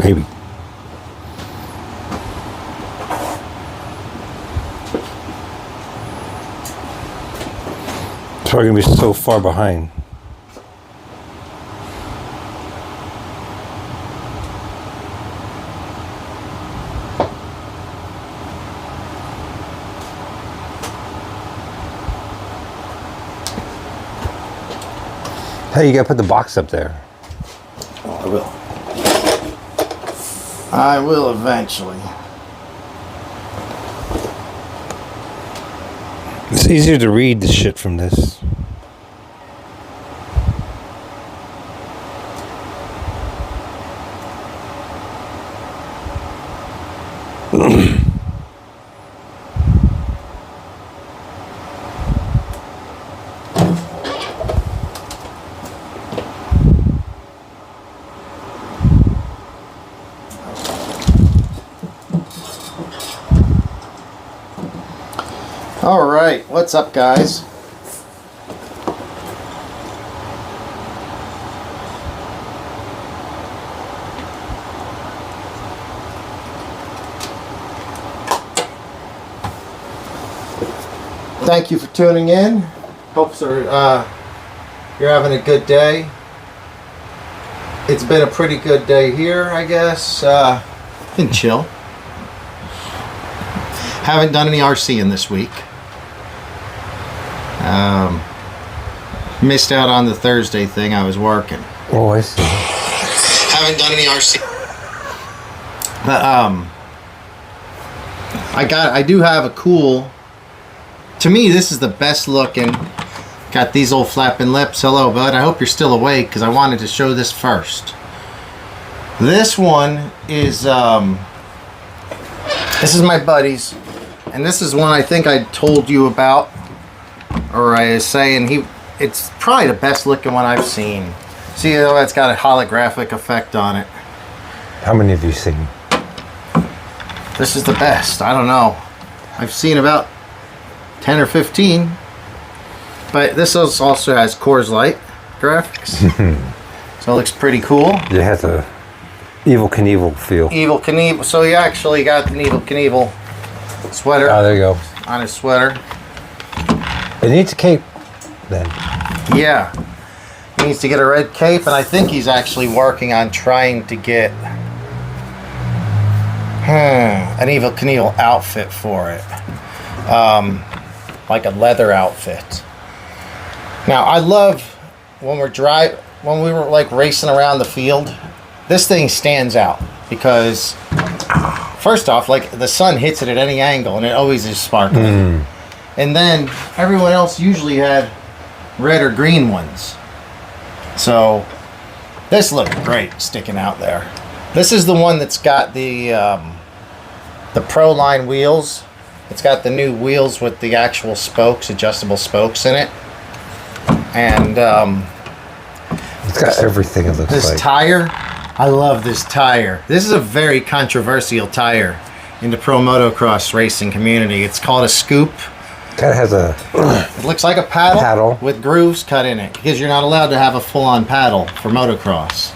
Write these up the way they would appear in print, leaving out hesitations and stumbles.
Maybe. It's probably going to be so far behind. Hey, you got to put the box up there. Oh, I will. I will eventually. It's easier to read the shit from this. All right, what's up, guys? Thank you for tuning in. Hope you're having a good day. It's been a pretty good day here, I guess. Been chill. Haven't done any RCing this week. Missed out on the Thursday thing. I was working. Oh, I see. Haven't done any RC. But I do have a cool. To me, this is the best looking. Got these old flapping lips. Hello, bud. I hope you're still awake because I wanted to show this first. This one is this is my buddy's, and this is one I think I told you about, or I was saying it's probably the best looking one I've seen. See, you know, it's got a holographic effect on it. How many have you seen? This is the best. I don't know. I've seen about 10 or 15. But this also has Coors Light graphics. So it looks pretty cool. It has a Evel Knievel feel. Evel Knievel. So he actually got the Evel Knievel sweater. Oh, there you go. On his sweater. It needs a cape then. Yeah. He needs to get a red cape, and I think he's actually working on trying to get an Evel Knievel outfit for it. Like a leather outfit. Now, I love when we were like racing around the field, this thing stands out because first off, like the sun hits it at any angle and it always is sparkling. And then everyone else usually had red or green ones. So this looked great sticking out there. This is the one that's got the Pro Line wheels. It's got the new wheels with the actual spokes, adjustable spokes in it. And it's got everything it looks like. This tire, I love this tire. This is a very controversial tire in the pro motocross racing community. It's called a scoop. Kind of has a... It looks like a paddle with grooves cut in it because you're not allowed to have a full-on paddle for motocross.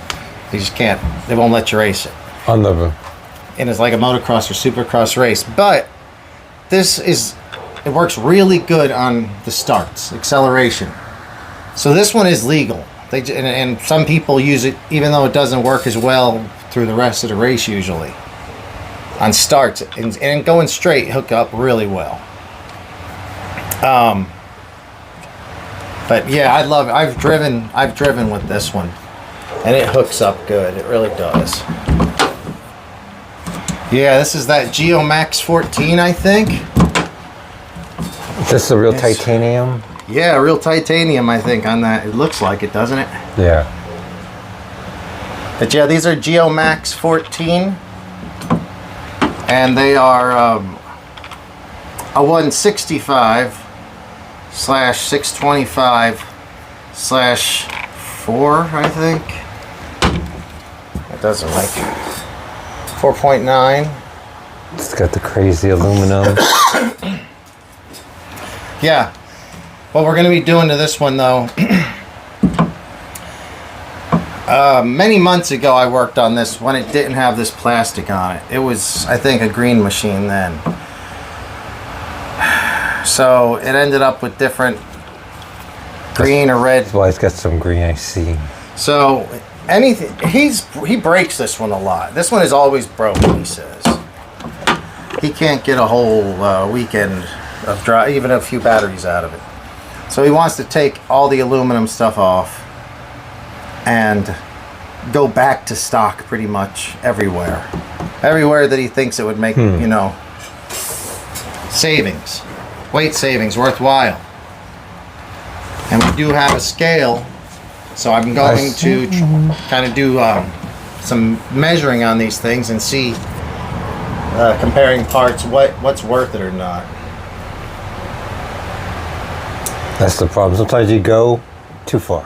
You just can't. They won't let you race it. On the... And it's like a motocross or supercross race. But this is... It works really good on the starts, acceleration. So this one is legal. And some people use it even though it doesn't work as well through the rest of the race usually. On starts and going straight, hook up really well. But yeah, I love it. I've driven with this one, and it hooks up good. It really does. Yeah, this is that Geomax 14, I think. Is this a real titanium? Yeah, real titanium, I think, on that. It looks like it, doesn't it? Yeah. But yeah, these are Geomax 14, and they are a 165/625/4, I think. It doesn't like 4.9. It's got the crazy aluminum. Yeah. What we're going to be doing to this one, though, Many months ago I worked on this when it didn't have this plastic on it. It was, I think, a green machine then. So it ended up with different green or red. That's why it's got some green, I see. So anything, he breaks this one a lot. This one is always broken, he says. He can't get a whole weekend of dry, even a few batteries out of it. So he wants to take all the aluminum stuff off and go back to stock pretty much everywhere. Everywhere that he thinks it would make, you know, savings, weight savings, worthwhile. And we do have a scale, so I'm going to kind of do some measuring on these things and see, comparing parts, what's worth it or not. That's the problem. Sometimes you go too far.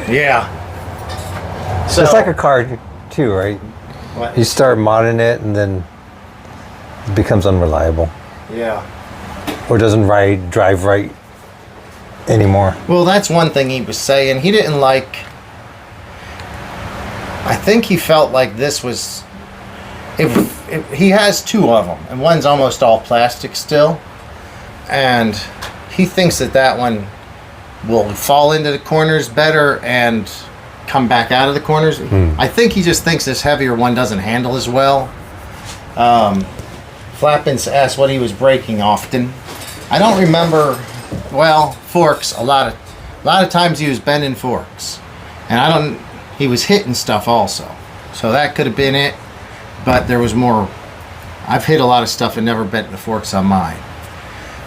Yeah. So, it's like a car too, right? What? You start modding it and then it becomes unreliable. Yeah. Or doesn't drive right anymore. Well, that's one thing he was saying. He didn't like... I think he felt like this was... he has two of them, and one's almost all plastic still. And he thinks that one will fall into the corners better and come back out of the corners. I think he just thinks this heavier one doesn't handle as well. Flappins asked what he was breaking often. I don't remember. Well, forks. A lot of times he was bending forks, and he was hitting stuff also. So that could have been it. But there was more. I've hit a lot of stuff and never bent the forks on mine.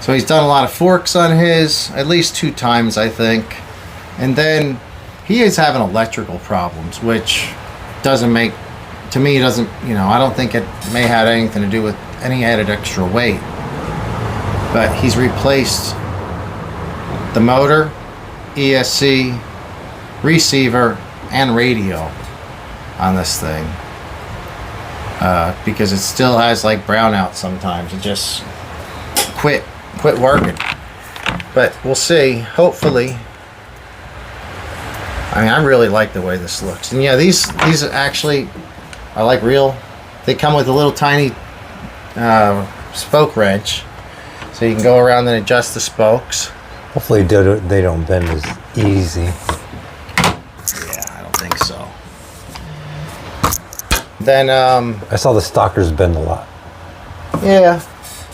So he's done a lot of forks on his, at least 2 times, I think. And then he is having electrical problems, which doesn't make, to me, doesn't, you know, I don't think it may have anything to do with any added extra weight. But he's replaced the motor, ESC, receiver, and radio on this thing. Because it still has like brownout sometimes. It just quit working. But we'll see. Hopefully. I mean, I really like the way this looks. And yeah, these actually are like real. They come with a little tiny spoke wrench, so you can go around and adjust the spokes. Hopefully they don't bend as easy. Yeah, I don't think so. Then I saw the stalkers bend a lot.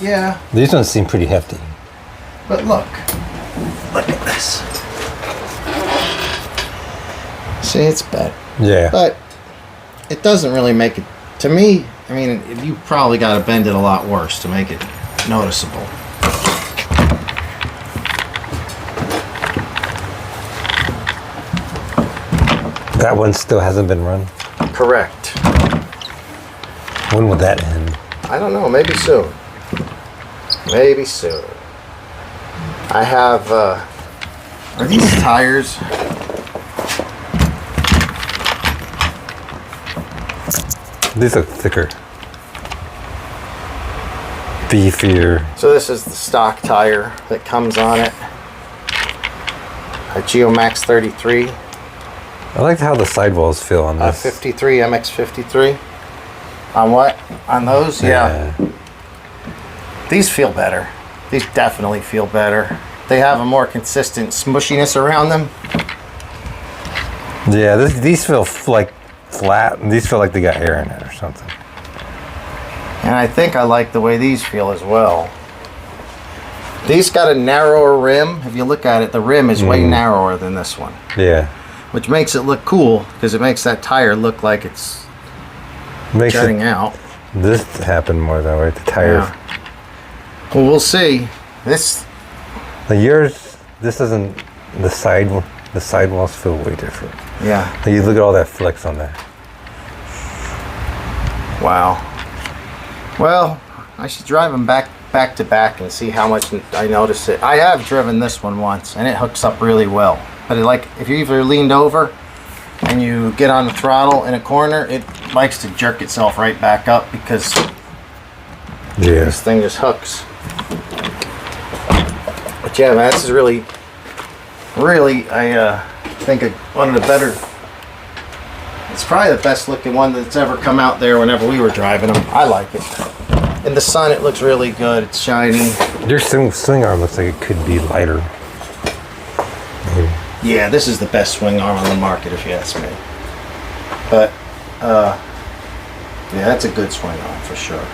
yeah. These ones seem pretty hefty. But look at this. See, it's bad. Yeah. But it doesn't really make it, to me, I mean, you probably got to bend it a lot worse to make it noticeable. That one still hasn't been run? Correct. When will that end? I don't know, maybe soon. Maybe soon. I have, are these tires? These look thicker. Beefier. So this is the stock tire that comes on it. A Geomax 33. I like how the sidewalls feel on this. 53, MX53. On what? On those? Yeah. These feel better. These definitely feel better. They have a more consistent smushiness around them. Yeah, these feel like flat, and these feel like they got air in it or something. And I think I like the way these feel as well. These got a narrower rim. If you look at it, the rim is way narrower than this one. Yeah. Which makes it look cool, because it makes that tire look like it's jutting out. This happened more though, right? The tire. Yeah. Well, we'll see. This. Yours, this doesn't. The sidewalls feel way different. Yeah. Like you look at all that flex on there. Wow. Well, I should drive them back to back and see how much I notice it. I have driven this one once, and it hooks up really well. But if you're either leaned over and you get on the throttle in a corner, it likes to jerk itself right back up because this thing just hooks. But yeah, man, this is really, I think one of the better It's probably the best looking one that's ever come out there whenever we were driving them. I like it. In the sun, it looks really good. It's shiny. Your swing arm looks like it could be lighter. Yeah, this is the best swing arm on the market, if you ask me. But, yeah, that's a good swing arm for sure.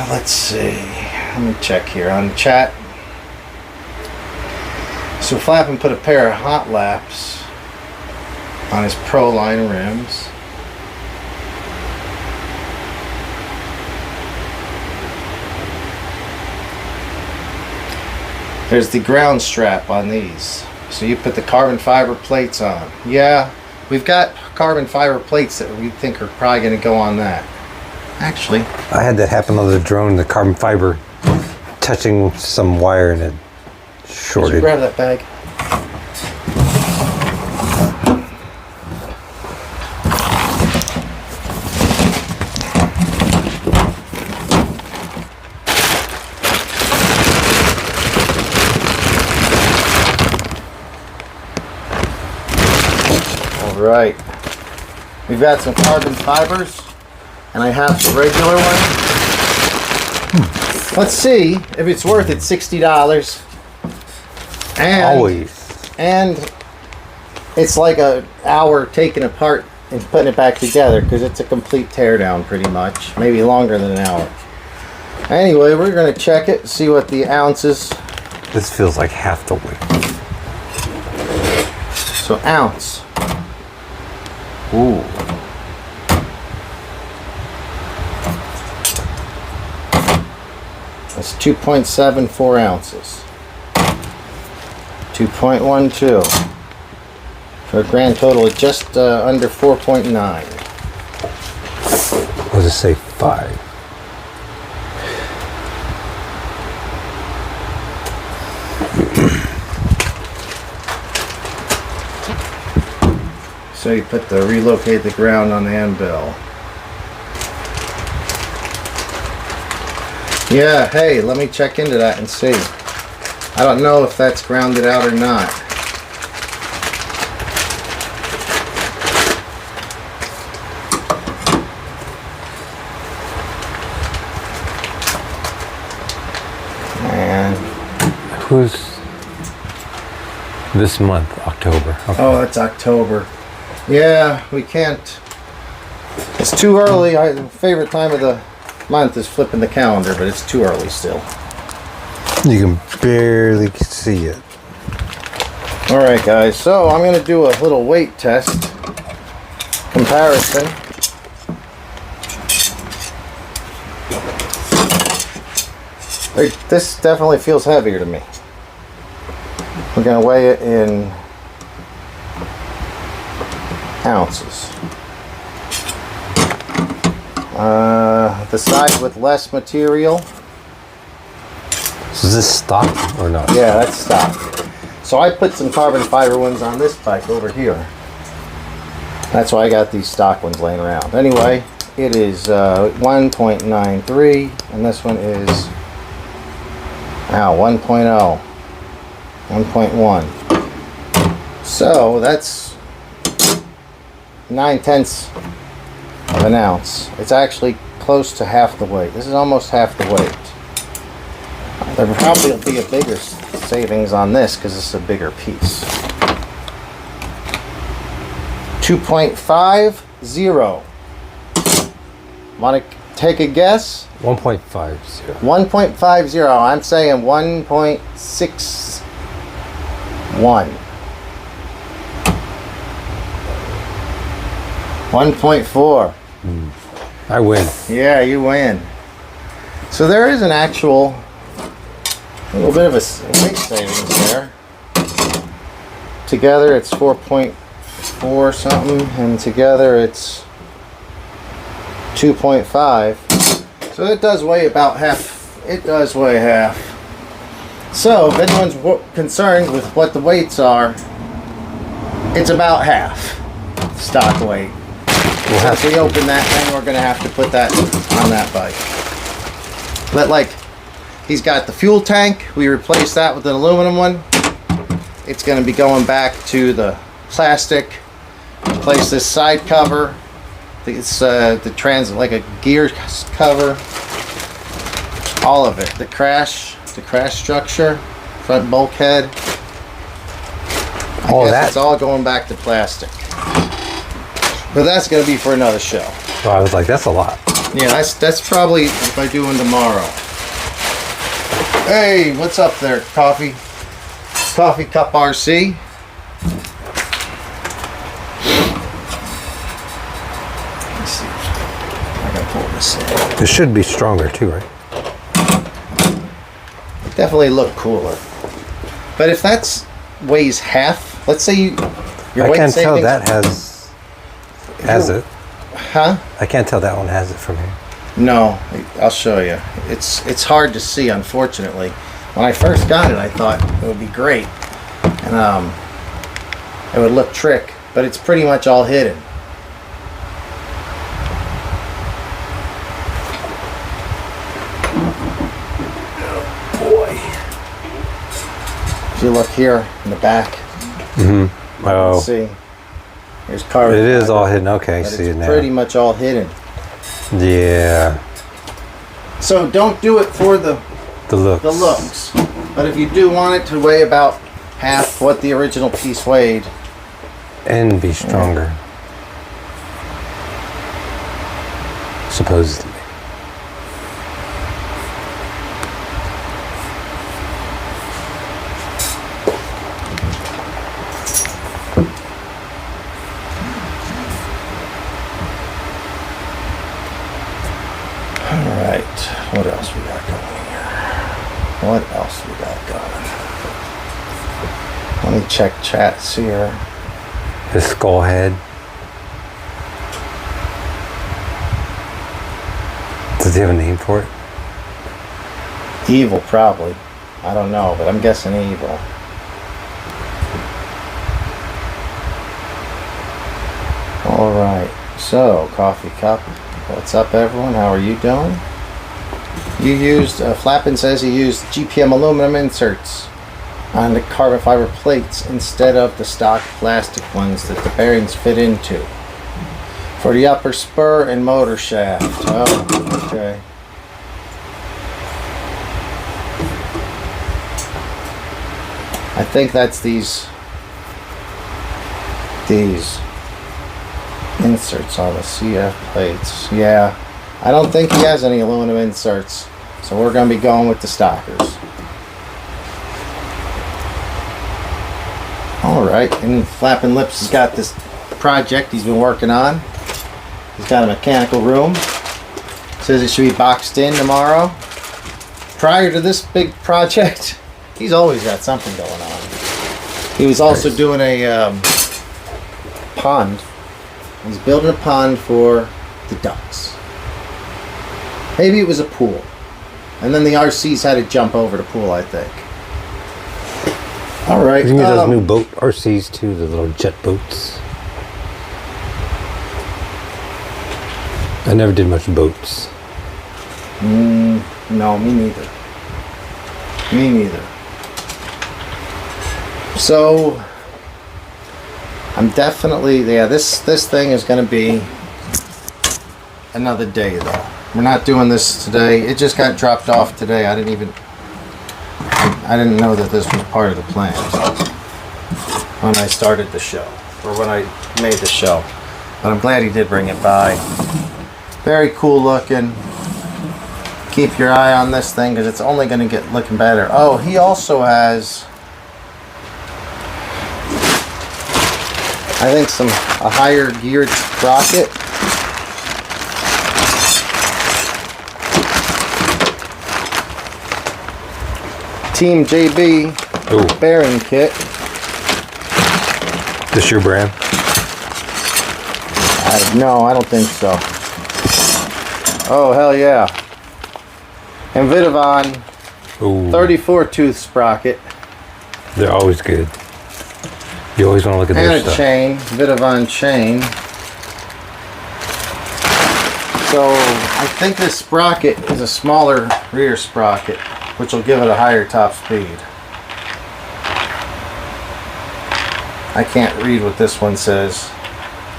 Let's see. Let me check here on chat. So Flappin put a pair of hot laps on his Pro Line rims. There's the ground strap on these. So you put the carbon fiber plates on. Yeah, we've got carbon fiber plates that we think are probably going to go on that. Actually, I had that happen on the drone, the carbon fiber touching some wire and it shorted. did you grab that bag? All right. We've got some carbon fibers. And I have the regular one. Let's see if it's worth it. $60. And Always. And it's like an hour taking apart and putting it back together because it's a complete teardown pretty much. Maybe longer than an hour. Anyway, we're going to check it, see what the ounces. This feels like half the weight. So ounce. Ooh. That's 2.74 ounces. 2.12. For a grand total of just under 4.9. I'll just say 5. So you put the relocate the ground on the anvil. Yeah, hey, let me check into that and see. I don't know if that's grounded out or not. And Who's this month? October. Okay. oh, that's October. Yeah, we can't. It's too early. Favorite time of the month is flipping the calendar, but it's too early still. You can barely see it. All right, guys. So I'm going to do a little weight test comparison. This definitely feels heavier to me. We're going to weigh it in ounces. The side with less material. So is this stock or not? Yeah, that's stock. So I put some carbon fiber ones on this bike over here. That's why I got these stock ones laying around. Anyway, it is 1.93 and this one is 1.0. 1.1. So that's 9/10 of an ounce. It's actually close to half the weight. This is almost half the weight. There probably will be a bigger savings on this because it's a bigger piece. 2.50. Want to take a guess? 1.50. 1.50. I'm saying 1.61. 1.4. I win. Yeah, you win. So there is an actual little bit of a weight savings there. Together it's 4.4 something, and together it's 2.5. So it does weigh about half. It does weigh half. So if anyone's concerned with what the weights are, it's about half stock weight. Once we open that, then we're going to have to put that on that bike. But like, he's got the fuel tank. We replaced that with an aluminum one. It's going to be going back to the plastic. Replace this side cover. It's like a gear cover. All of it. The crash structure, front bulkhead. I guess it's all going back to plastic. But that's going to be for another show. So I was like, that's a lot. Yeah, that's probably what I do tomorrow. Hey, what's up there, Coffee? Coffee Cup RC. Let's see. I gotta pull this in. This should be stronger too, right? Definitely look cooler. But if that's weighs half, let's say your I weight can't tell savings. that has it. Huh? I can't tell that one has it from here. No, I'll show you. It's hard to see, unfortunately. When I first got it, I thought it would be great, and it would look trick, but it's pretty much all hidden. Oh boy! If you look here in the back, Oh, see, there's carbon. it is fiber, all hidden. Okay, I but see it it's now. pretty much all hidden. Yeah, So don't do it for the looks. But if you do want it to weigh about half what the original piece weighed, and be stronger. Supposedly. alright, what else we got going here? What else we got going? Let me check chats here. The skull head. Does he have a name for it? Evil, probably. I don't know, but I'm guessing evil. Alright, so Coffee Cup. What's up, everyone? How are you doing? You used, Flappin says he used GPM aluminum inserts on the carbon fiber plates instead of the stock plastic ones that the bearings fit into for the upper spur and motor shaft. Oh, okay. I think that's these inserts on the CF plates. Yeah, I don't think he has any aluminum inserts, so we're going to be going with the stockers. Alright, and Flappin' Lips has got this project he's been working on. He's got a mechanical room. Says it should be boxed in tomorrow. Prior to this big project, he's always got something going on. He was also doing a pond. He's building a pond for the ducks. Maybe it was a pool. And then the RCs had to jump over the pool, I think. Alright. You can get those new boat RCs too, the little jet boats. I never did much boats. No, me neither. Me neither. So, I'm definitely, yeah, this thing is going to be another day though. We're not doing this today. It just got dropped off today. I didn't know that this was part of the plan when I started the show, or when I made the show. But I'm glad he did bring it by. Very cool looking. Keep your eye on this thing because it's only going to get looking better. Oh, he also has, I think, a higher geared sprocket. Team JB bearing kit. This your brand? No, I don't think so. Oh, hell yeah. And Vidavon 34 tooth sprocket. They're always good. You always want to look at their And a stuff. chain, Vidavon chain. So I think this sprocket is a smaller rear sprocket, which will give it a higher top speed. I can't read what this one says.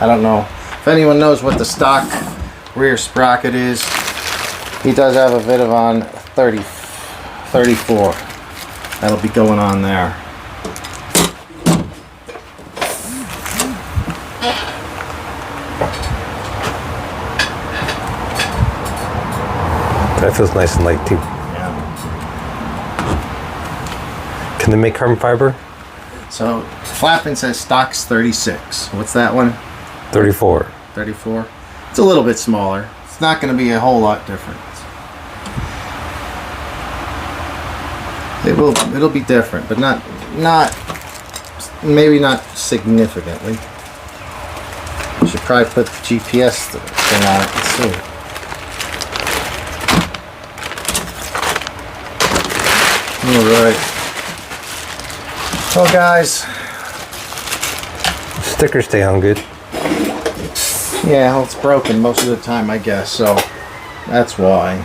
I don't know. If anyone knows what the stock rear sprocket is, he does have a bit of on 34. That'll be going on there. That feels nice and light too. Yeah. Can they make carbon fiber? So flapping says stock's 36. What's that one? 34. 34. It's a little bit smaller. It's not going to be a whole lot different. It'll be different, but not maybe not significantly. I should probably put the GPS thing on it and see. Alright. Well guys. Stickers stay on good. Yeah, well, it's broken most of the time, I guess, so that's why.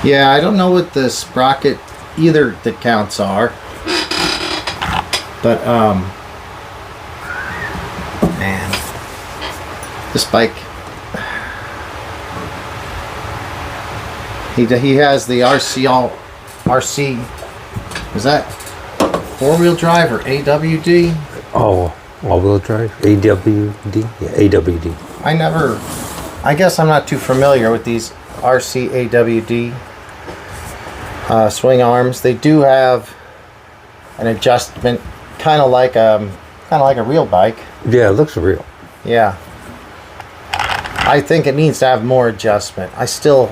Yeah, I don't know what the sprocket either the counts are. But man, this bike, he has the RC, is that four-wheel drive or AWD? Oh, all-wheel drive? AWD? Yeah, AWD. I guess I'm not too familiar with these RC AWD swing arms. They do have an adjustment, kind of like a real bike. Yeah, it looks real. Yeah. I think it needs to have more adjustment. I still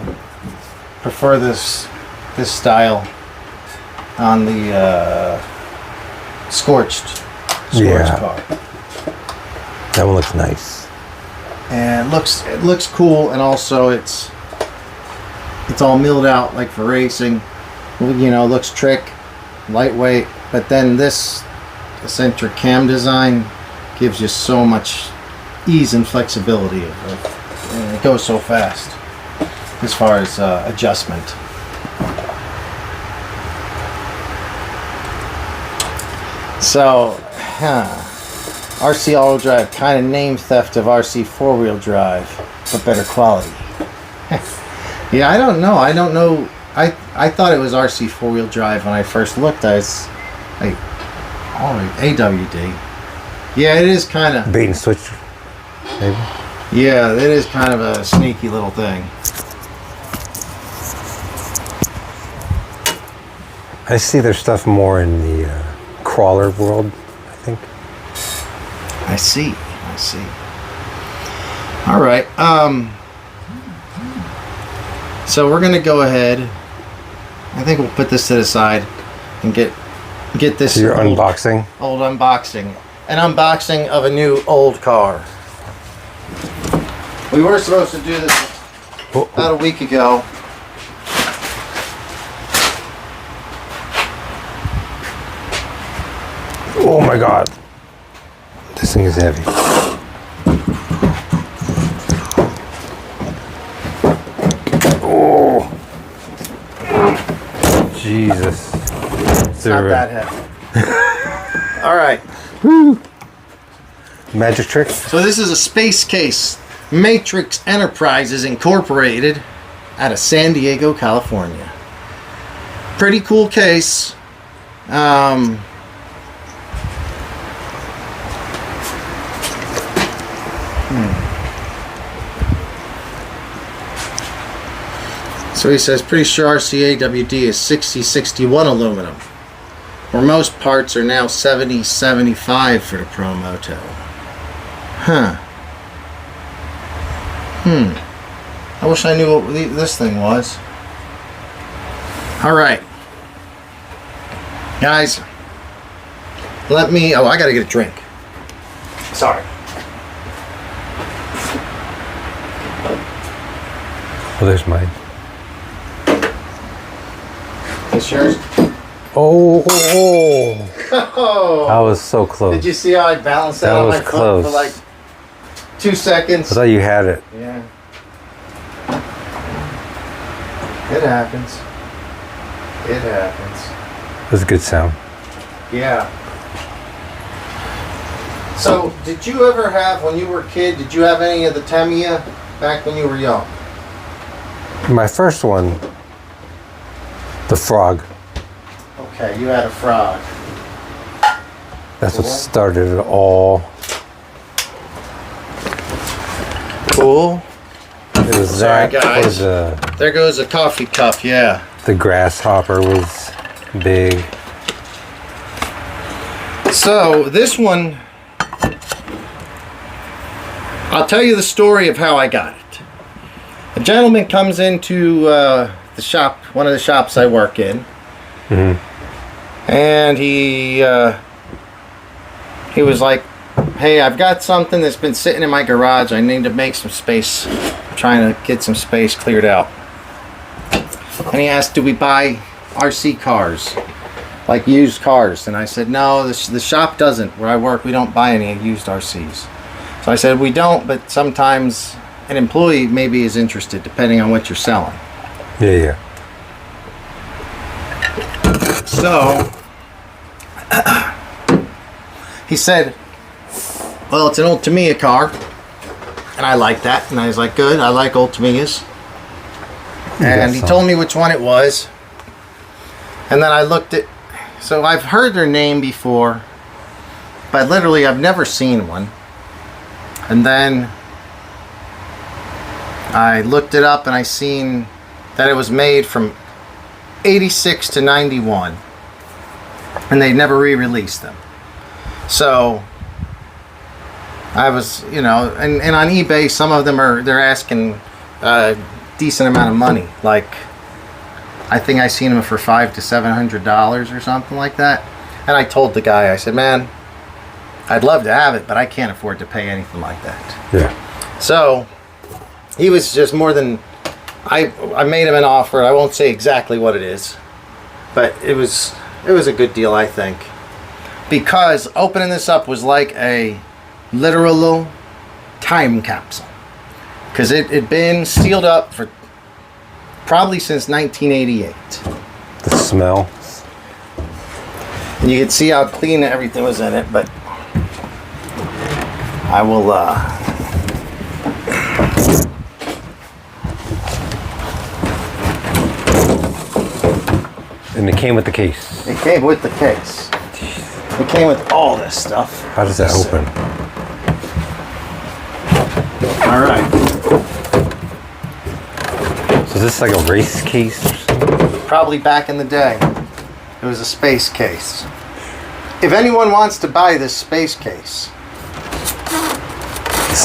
prefer this style on the scorched car. That one looks nice. And it looks cool, and also it's all milled out like for racing. You know, looks trick, lightweight, but then this eccentric cam design gives you so much ease and flexibility. And it goes so fast as far as adjustment. So, RC all-wheel drive, kind of name theft of RC four-wheel drive, but better quality. Yeah, I don't know. I thought it was RC four-wheel drive when I first looked. AWD. Yeah, it is kind of bait and switch, maybe. Yeah, it is kind of a sneaky little thing. I see their stuff more in the crawler world, I think. I see. All right. So we're gonna go ahead. I think we'll put this to the side and get this. So your unboxing. Old unboxing. An unboxing of a new old car. We were supposed to do this about a week ago. Oh my God. This thing is heavy. Oh. Jesus. It's not that heavy. All right. Woo. Magic trick. So this is a space case. Matrix Enterprises Incorporated out of San Diego, California. Pretty cool case. So he says, pretty sure RCAWD is 6061 aluminum, where most parts are now 7075 for the Pro Moto. Huh. I wish I knew what this thing was. Alright. Guys, let me... Oh, I gotta get a drink. Sorry. Oh, there's mine. This yours? Oh. Oh. I was so close. Did you see how I balanced that on my foot for like 2 seconds? I thought you had it. Yeah. It happens. It happens. It was a good sound. Yeah. So, did you ever have, when you were a kid, did you have any of the Tamiya back when you were young? My first one, the frog. Okay, you had a frog. That's what started it all. Cool. It was Sorry, that. guys. Or There goes a coffee cup, yeah. the grasshopper was big. So, this one, I'll tell you the story of how I got it. A gentleman comes into the shop, one of the shops I work in, and he was like, "Hey, I've got something that's been sitting in my garage. I need to make some space. I'm trying to get some space cleared out." And he asked, "Do we buy RC cars, like used cars?" And I said, "No, the shop doesn't. Where I work, we don't buy any used RCs." So I said, "We don't, but sometimes an employee maybe is interested, depending on what you're selling." Yeah. So he said, "Well, it's an old Tamiya car." And I like that. And I was like, "Good, I like old Tamiyas." And he told me which one it was. And then I looked at, so I've heard their name before, but literally I've never seen one. And then I looked it up and I seen that it was made from 86 to 91. And they never re-released them. So I was, you know, and on eBay, some of them they're asking a decent amount of money. Like, I think I seen them for $500 to $700 or something like that. And I told the guy, I said, "Man, I'd love to have it, but I can't afford to pay anything like that." Yeah. So he was just more than, I made him an offer. I won't say exactly what it is, but it was a good deal, I think, because opening this up was like a literal time capsule, because it had been sealed up for probably since 1988. The smell. And you can see how clean everything was in it, but I will And it came with the case. it came with the case. It came with all this stuff. How does that open? All right. So is this like a race case? Probably back in the day, it was a space case. If anyone wants to buy this space case,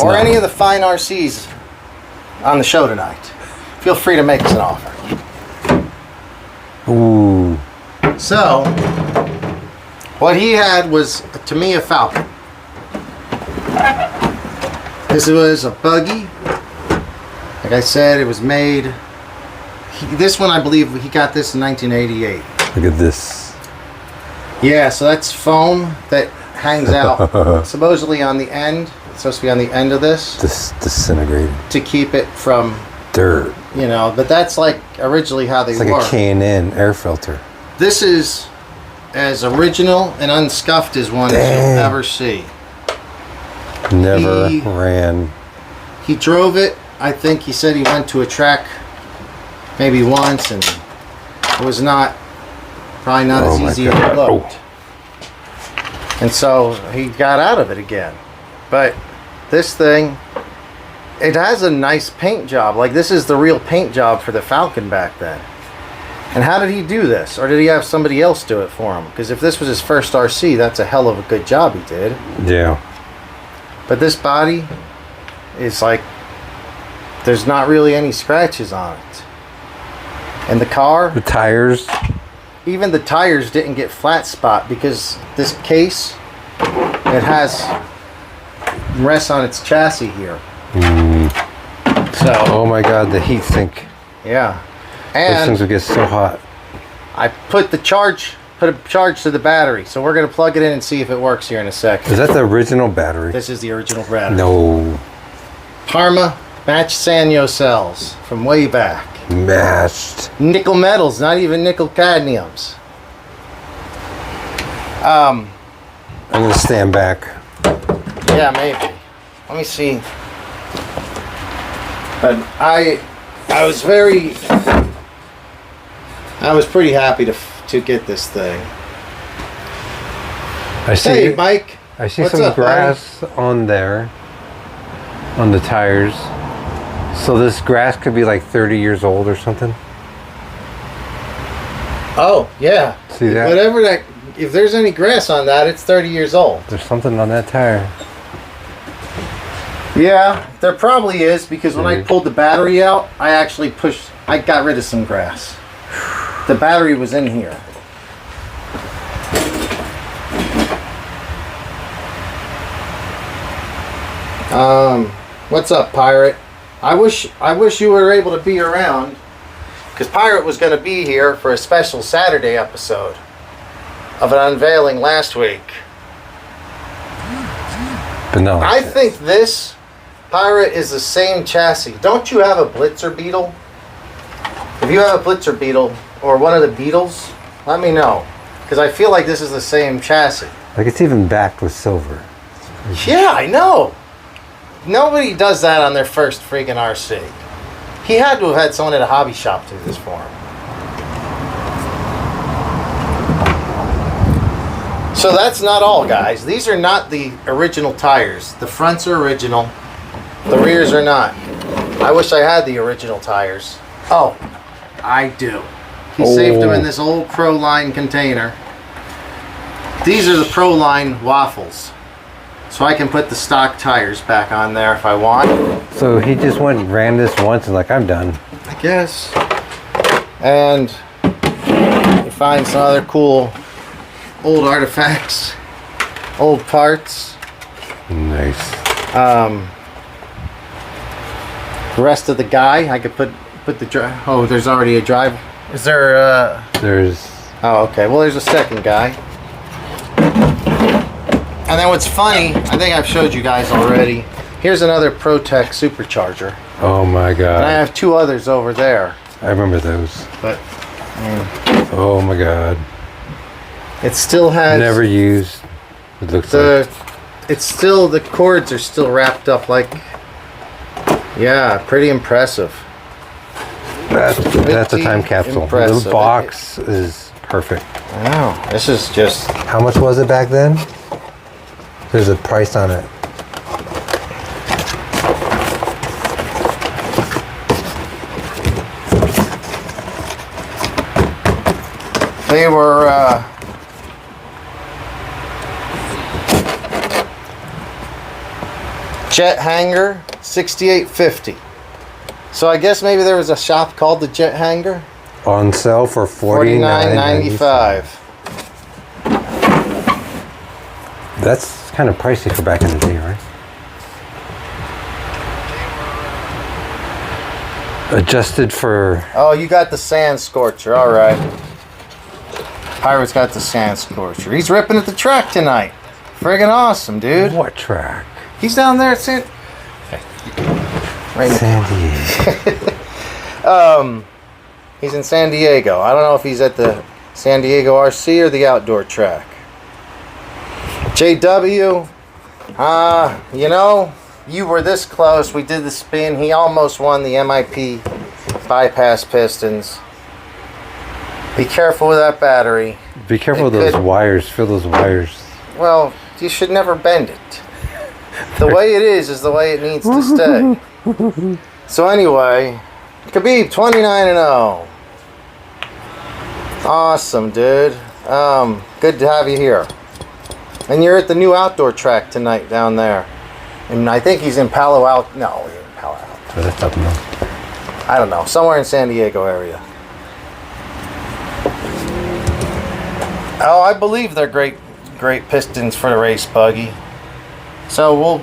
or any of the fine RCs on the show tonight, feel free to make us an offer. Ooh. So, what he had was a Tamiya Falcon. This was a buggy. Like I said, it was made. This one, I believe, he got this in 1988. Look at this. Yeah, so that's foam that hangs out supposedly on the end. It's supposed to be on the end of this Disintegrated. to keep it from Dirt. you know, but that's like originally how they It's like were. a K&N air filter. This is as original and unscuffed as one as you'll ever see. Never He- ran. He drove it. I think he said he went to a track maybe once, and it was probably not Oh as my easy as God. it looked. And so he got out of it again. But this thing, it has a nice paint job. Like, this is the real paint job for the Falcon back then. And how did he do this? Or did he have somebody else do it for him? Because if this was his first RC, that's a hell of a good job he did. Yeah. But this body is like, there's not really any scratches on it. And the car, The tires. even the tires didn't get flat spot, because this case, it has rests on its chassis here. So, Oh my God, the heat sink. yeah. Those And things would get so hot. I put a charge to the battery, so we're going to plug it in and see if it works here in a second. Is that the original battery? This is the original battery. No. Arrma match Sanyo cells from way back. Mashed. Nickel metals, not even nickel cadmiums. I'm gonna stand back. Yeah, maybe. Let me see. But I was pretty happy to get this thing. I see. Hey, Mike. I see What's some up, grass on there, on the tires. So this grass could be like 30 years old or something. Oh, yeah. See that? Whatever that, if there's any grass on that, it's 30 years old. There's something on that tire. Yeah, there probably is, because when I pulled the battery out, I got rid of some grass. The battery was in here. What's up, Pirate? I wish you were able to be around, because Pirate was going to be here for a special Saturday episode of an unveiling last week. But no. I think this Pirate is the same chassis. Don't you have a Blitzer Beetle? If you have a Blitzer Beetle or one of the Beetles, let me know, because I feel like this is the same chassis. Like it's even backed with silver. Yeah, I know. Nobody does that on their first freaking RC. He had to have had someone at a hobby shop do this for him. So that's not all, guys. These are not the original tires. The fronts are original. The rears are not. I wish I had the original tires. Oh, I do. He saved them in this old Proline container. These are the Proline waffles. So I can put the stock tires back on there if I want. So he just went and ran this once and like, I'm done. I guess. And you find some other cool old artifacts, old parts. Nice. The rest of the guy, I could put the drive. Oh, there's already a drive. Is there There's... Oh, okay. Well, there's a second guy. And then what's funny, I think I've showed you guys already. Here's another ProTech supercharger. Oh my god. And I have two others over there. I remember those. But Oh my god. it still has Never used. It looks like. it's still, the cords are still wrapped up like, yeah, pretty impressive. That's a time capsule. Impressive. The box is perfect. I know. This is just, How much was it back then? There's a price on it. they were Jet Hanger, $68.50. So I guess maybe there was a shop called the Jet Hanger. On sale for $49.95. That's kind of pricey for back in the day, right? Adjusted for... Oh, you got the Sand Scorcher. All right. Pirate's got the Sand Scorcher. He's ripping at the track tonight. Friggin' awesome, dude. What track? He's down there at San Diego. He's in San Diego. I don't know if he's at the San Diego RC or the outdoor track. JW, you know, you were this close. We did the spin. He almost won the MIP bypass pistons. Be careful with that battery. Be careful with those wires. Feel those wires. Well, you should never bend it. The way it is the way it needs to stay. So anyway, Khabib 29-0. Awesome, dude. Good to have you here. And you're at the new outdoor track tonight down there. And I think he's in Palo Alto. No, he's in Palo Alto. Oh, that's up north. I don't know. Somewhere in San Diego area. Oh, I believe they're great pistons for the race buggy. So we'll...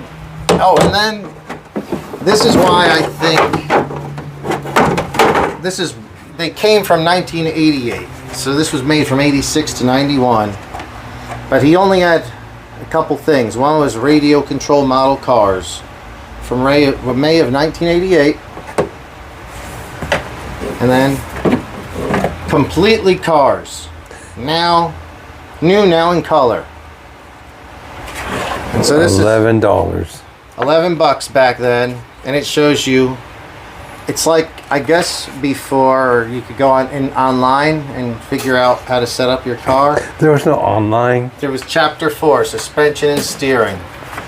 Oh, and then... This is why I think... They came from 1988. So this was made from 86 to 91. But he only had a couple things. One was radio control model cars from May of 1988. And then completely cars. Now, new now in color. And so this $11. is $11 back then, and it shows you. It's like, I guess before you could go online and figure out how to set up your car. There was no online. There was chapter 4, suspension and steering,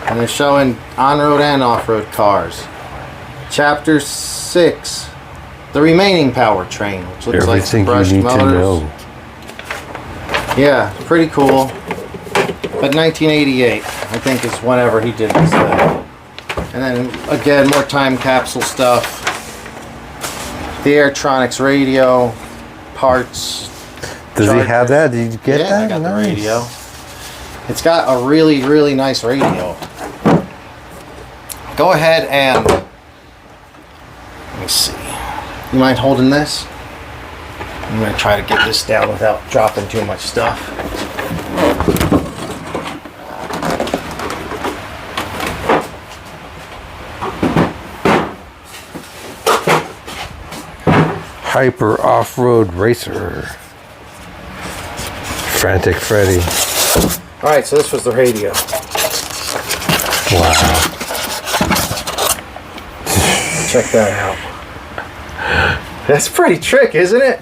and they're showing on-road and off-road cars. Chapter 6, the remaining powertrain, which looks like some Everything brushed you need to motors. know. Yeah, pretty cool. But 1988, I think, is whenever he did this thing. And then again, more time capsule stuff. The Airtronics radio, parts. Does he have that? Did you get Yeah, that? I got Nice. the radio. It's got a really, really nice radio. Go ahead and, let me see. You mind holding this? I'm going to try to get this down without dropping too much stuff. Hyper off-road racer. Frantic Freddy. Alright, so this was the radio. Wow. Check that out. That's pretty trick, isn't it?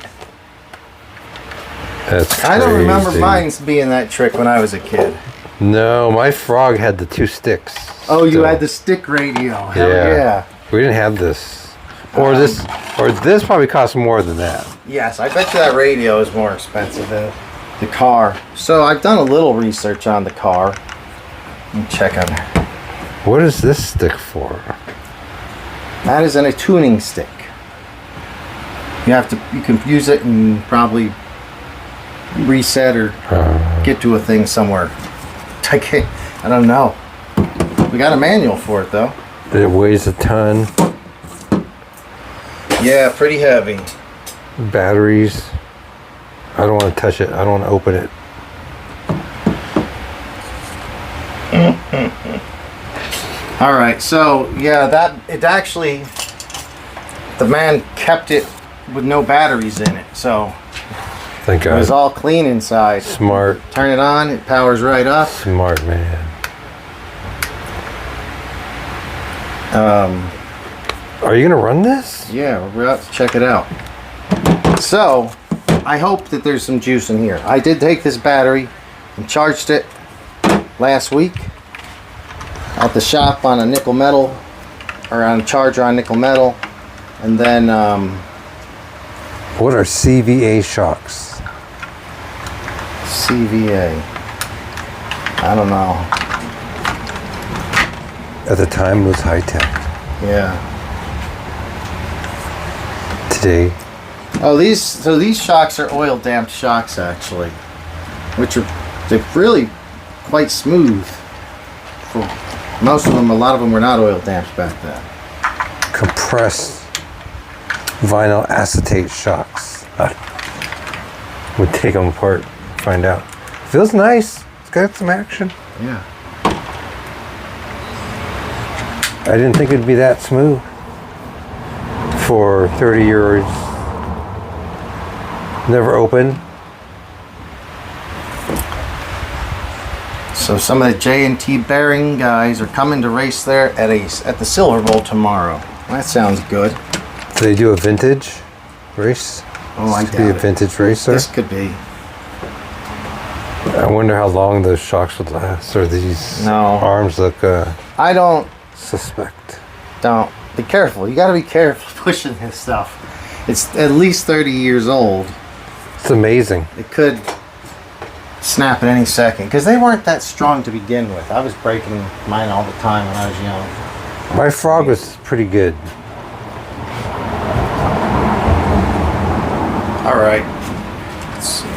That's crazy. I don't remember mine being that trick when I was a kid. No, my frog had the 2 sticks. Oh, you still. had the stick radio. Hell Yeah. yeah. We didn't have this. Or this probably cost more than that. Yes, I bet you that radio is more expensive than the car. So I've done a little research on the car. Let me check on it. What is this stick for? That is a tuning stick. You can use it and probably reset or get to a thing somewhere. I don't know. We got a manual for it though. It weighs a ton. Yeah, pretty heavy. Batteries. I don't want to touch it. I don't want to open it. All right, so yeah, it actually, the man kept it with no batteries in it, so Thank it was God. all clean inside. Smart. Turn it on, it powers right up. Smart man. Are you gonna run this? Yeah, we're about to check it out. So, I hope that there's some juice in here. I did take this battery and charged it last week at the shop on a nickel metal, or on a charger on nickel metal, and then What are CVA shocks? CVA. I don't know. At the time, it was high tech. Yeah. Today, Oh, these shocks are oil damped shocks actually, which they're really quite smooth. For most of them, a lot of them were not oil damped back then. compressed vinyl acetate shocks. We'll take them apart, find out. Feels nice. It's got some action. Yeah. I didn't think it'd be that smooth for 30 years. Never opened. So some of the J&T bearing guys are coming to race there at the Silver Bowl tomorrow. That sounds good. Do they do a vintage race? Oh, I This could be a doubt it. vintage racer. This could be. I wonder how long those shocks would last, or these No. arms look I don't suspect. be careful. You got to be careful pushing this stuff. It's at least 30 years old. It's amazing. It could snap at any second because they weren't that strong to begin with. I was breaking mine all the time when I was young. My frog was pretty good. All right. Let's see.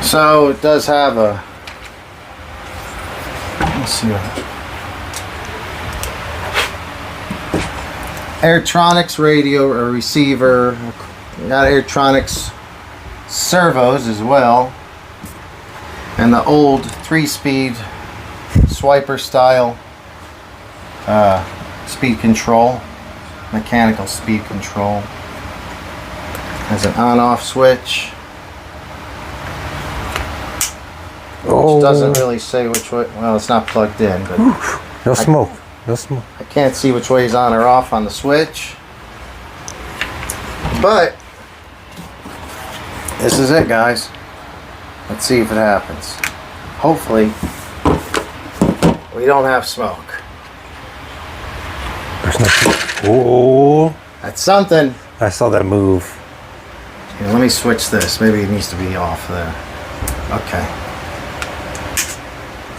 So it does have a. Let's see. Airtronics radio or receiver. Got Airtronics servos as well, and the old 3-speed swiper style speed control. mechanical speed control. Has an on-off switch. Which doesn't really say which way. Well, it's not plugged in, but no smoke. No smoke. I can't see which way is on or off on the switch. But this is it, guys. Let's see if it happens. Hopefully, we don't have smoke. There's nothing. Oh, That's something. I saw that move. Here, let me switch this. Maybe it needs to be off there. Okay.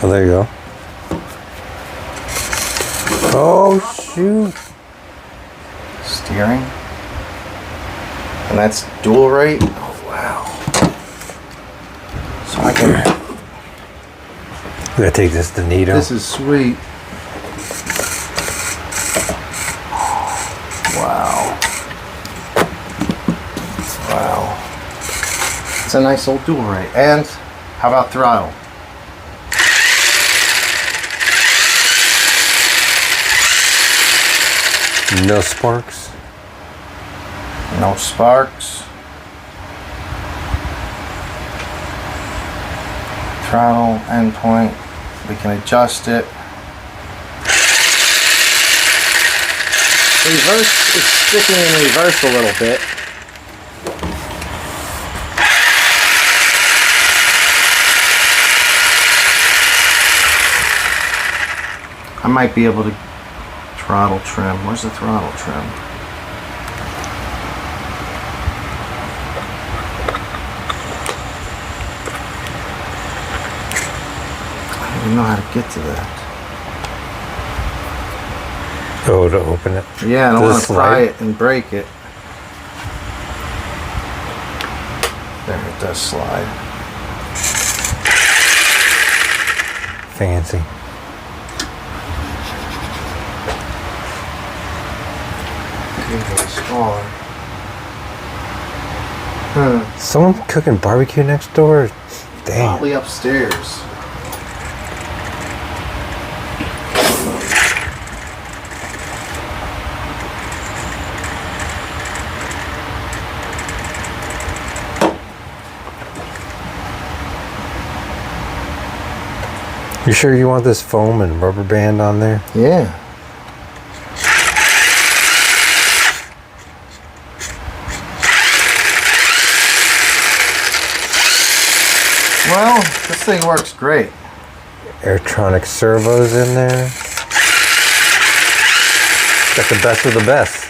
Oh, there you go. Oh, shoot. Steering. And that's dual rate. Oh, wow. So I can... We gotta take this to Nito. This is sweet. Wow. Wow. It's a nice old dual rate. And how about throttle? No sparks. No sparks. Throttle endpoint. We can adjust it. Reverse, it's sticking in reverse a little bit. I might be able to throttle trim. Where's the throttle trim? I don't even know how to get to that. Oh, to open it. Yeah, I don't Does want it to pry slide? it and break it. There, it does slide. Fancy. Usually smaller. Someone cooking barbecue next door? Damn. Probably upstairs. You sure you want this foam and rubber band on there? Yeah. Well, this thing works great. Airtronic servos in there. Got the best of the best.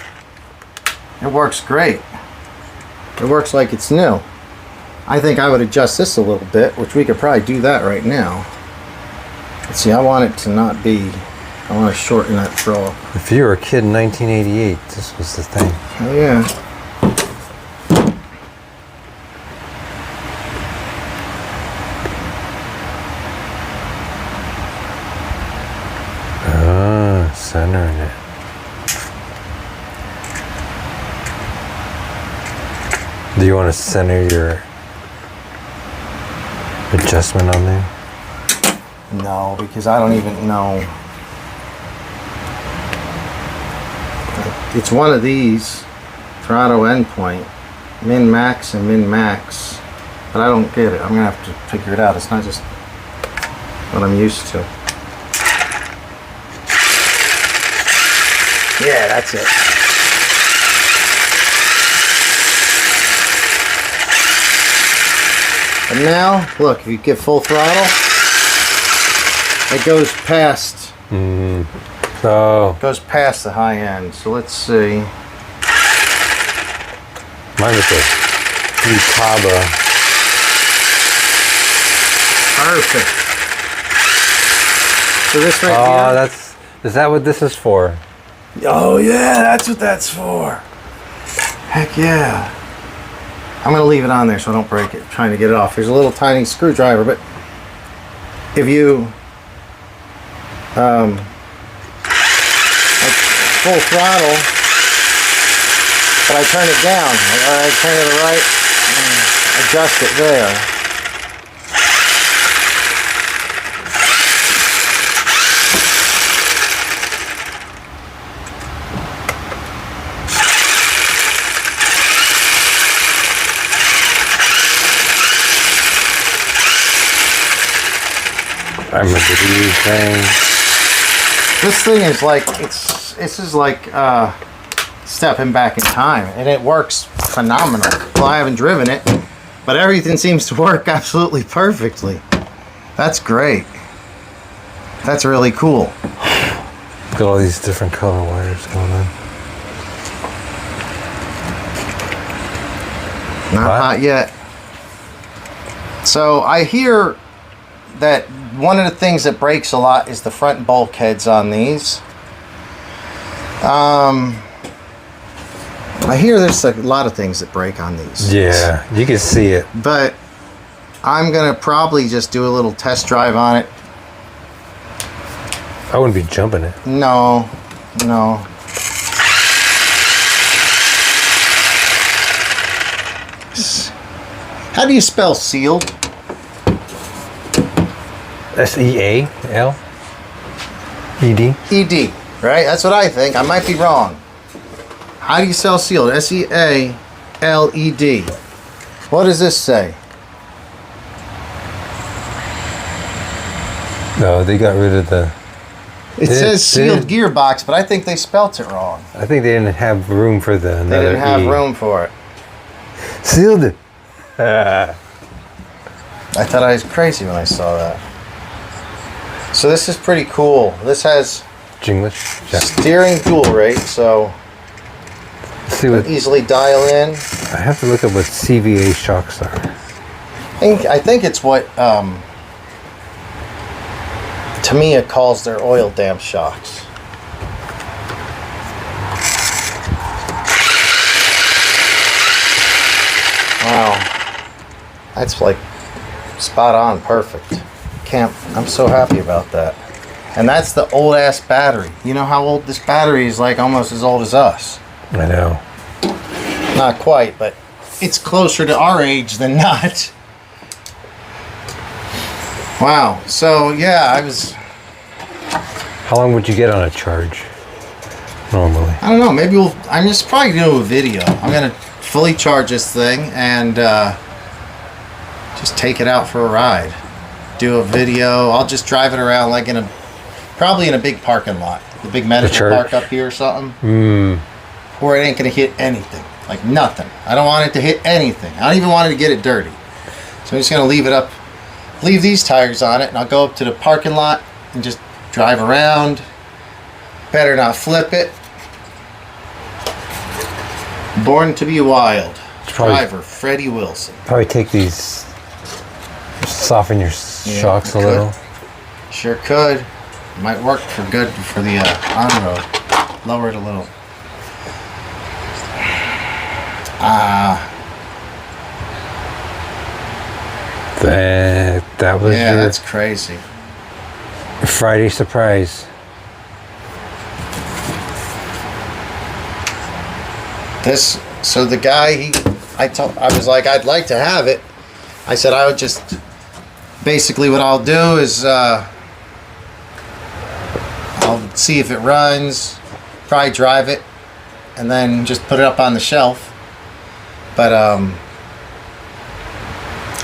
It works great. It works like it's new. I think I would adjust this a little bit, which we could probably do that right now. Let's see, I want it to not be, I want to shorten that throw. If you were a kid in 1988, this was the thing. Oh yeah. Ah, centering it. Do you want to center your adjustment on there? No, because I don't even know. It's one of these, throttle endpoint, min max and min max, but I don't get it. I'm gonna have to figure it out. It's not just what I'm used to. Yeah, that's it. And now, look, if you get full throttle, it goes past. Oh, Goes past the high end. So let's see. mine was a Utaba. Perfect. So this right Oh, here. is that what this is for? Oh yeah, that's what that's for. Heck yeah. I'm gonna leave it on there so I don't break it. Trying to get it off. There's a little tiny screwdriver, but if you like full throttle, but I turn it down. I turn it to the right, and adjust it there. I remember these things. This thing is like, this is like stepping back in time, and it works phenomenal. Well, I haven't driven it, but everything seems to work absolutely perfectly. That's great. That's really cool. Got all these different color wires going on. Not hot yet. So I hear that one of the things that breaks a lot is the front bulkheads on these. I hear there's a lot of things that break on these. Yeah, you can see it. But I'm gonna probably just do a little test drive on it. I wouldn't be jumping it. No. How do you spell sealed? S-E-A-L? E-D? E-D, right? That's what I think. I might be wrong. How do you spell sealed? S-E-A-L-E-D. What does this say? No, they got rid of the... It says sealed gearbox, but I think they spelt it wrong. I think they didn't have room for the another They didn't have E. room for it. Sealed it. I thought I was crazy when I saw that. So this is pretty cool. This has Jinglish. Yeah. steering dual rate, so Let's see what... easily dial in. I have to look up what CVA shocks are. I think it's what Tamiya calls their oil damp shocks. Wow, that's like spot on, perfect. I'm so happy about that. And that's the old ass battery. You know how old this battery is? Like almost as old as us. I know. Not quite, but it's closer to our age than not. Wow. So yeah, How long would you get on a charge? Normally. I don't know. Maybe I'm just probably gonna do a video. I'm gonna fully charge this thing and just take it out for a ride. Do a video. I'll just drive it around like probably in a big parking lot, the big medical park up here or something. Where it ain't gonna hit anything, like nothing. I don't want it to hit anything. I don't even want it to get it dirty. So I'm just gonna leave these tires on it, and I'll go up to the parking lot and just drive around. Better not flip it. Born to be wild. Driver Freddie Wilson. Probably take these, soften your shocks a little. Sure could. Might work for good for the on-road. Lower it a little. That was your that's crazy. Friday surprise. So the guy, I was like, I'd like to have it. I said I would just, basically what I'll do is I'll see if it runs, probably drive it, and then just put it up on the shelf. But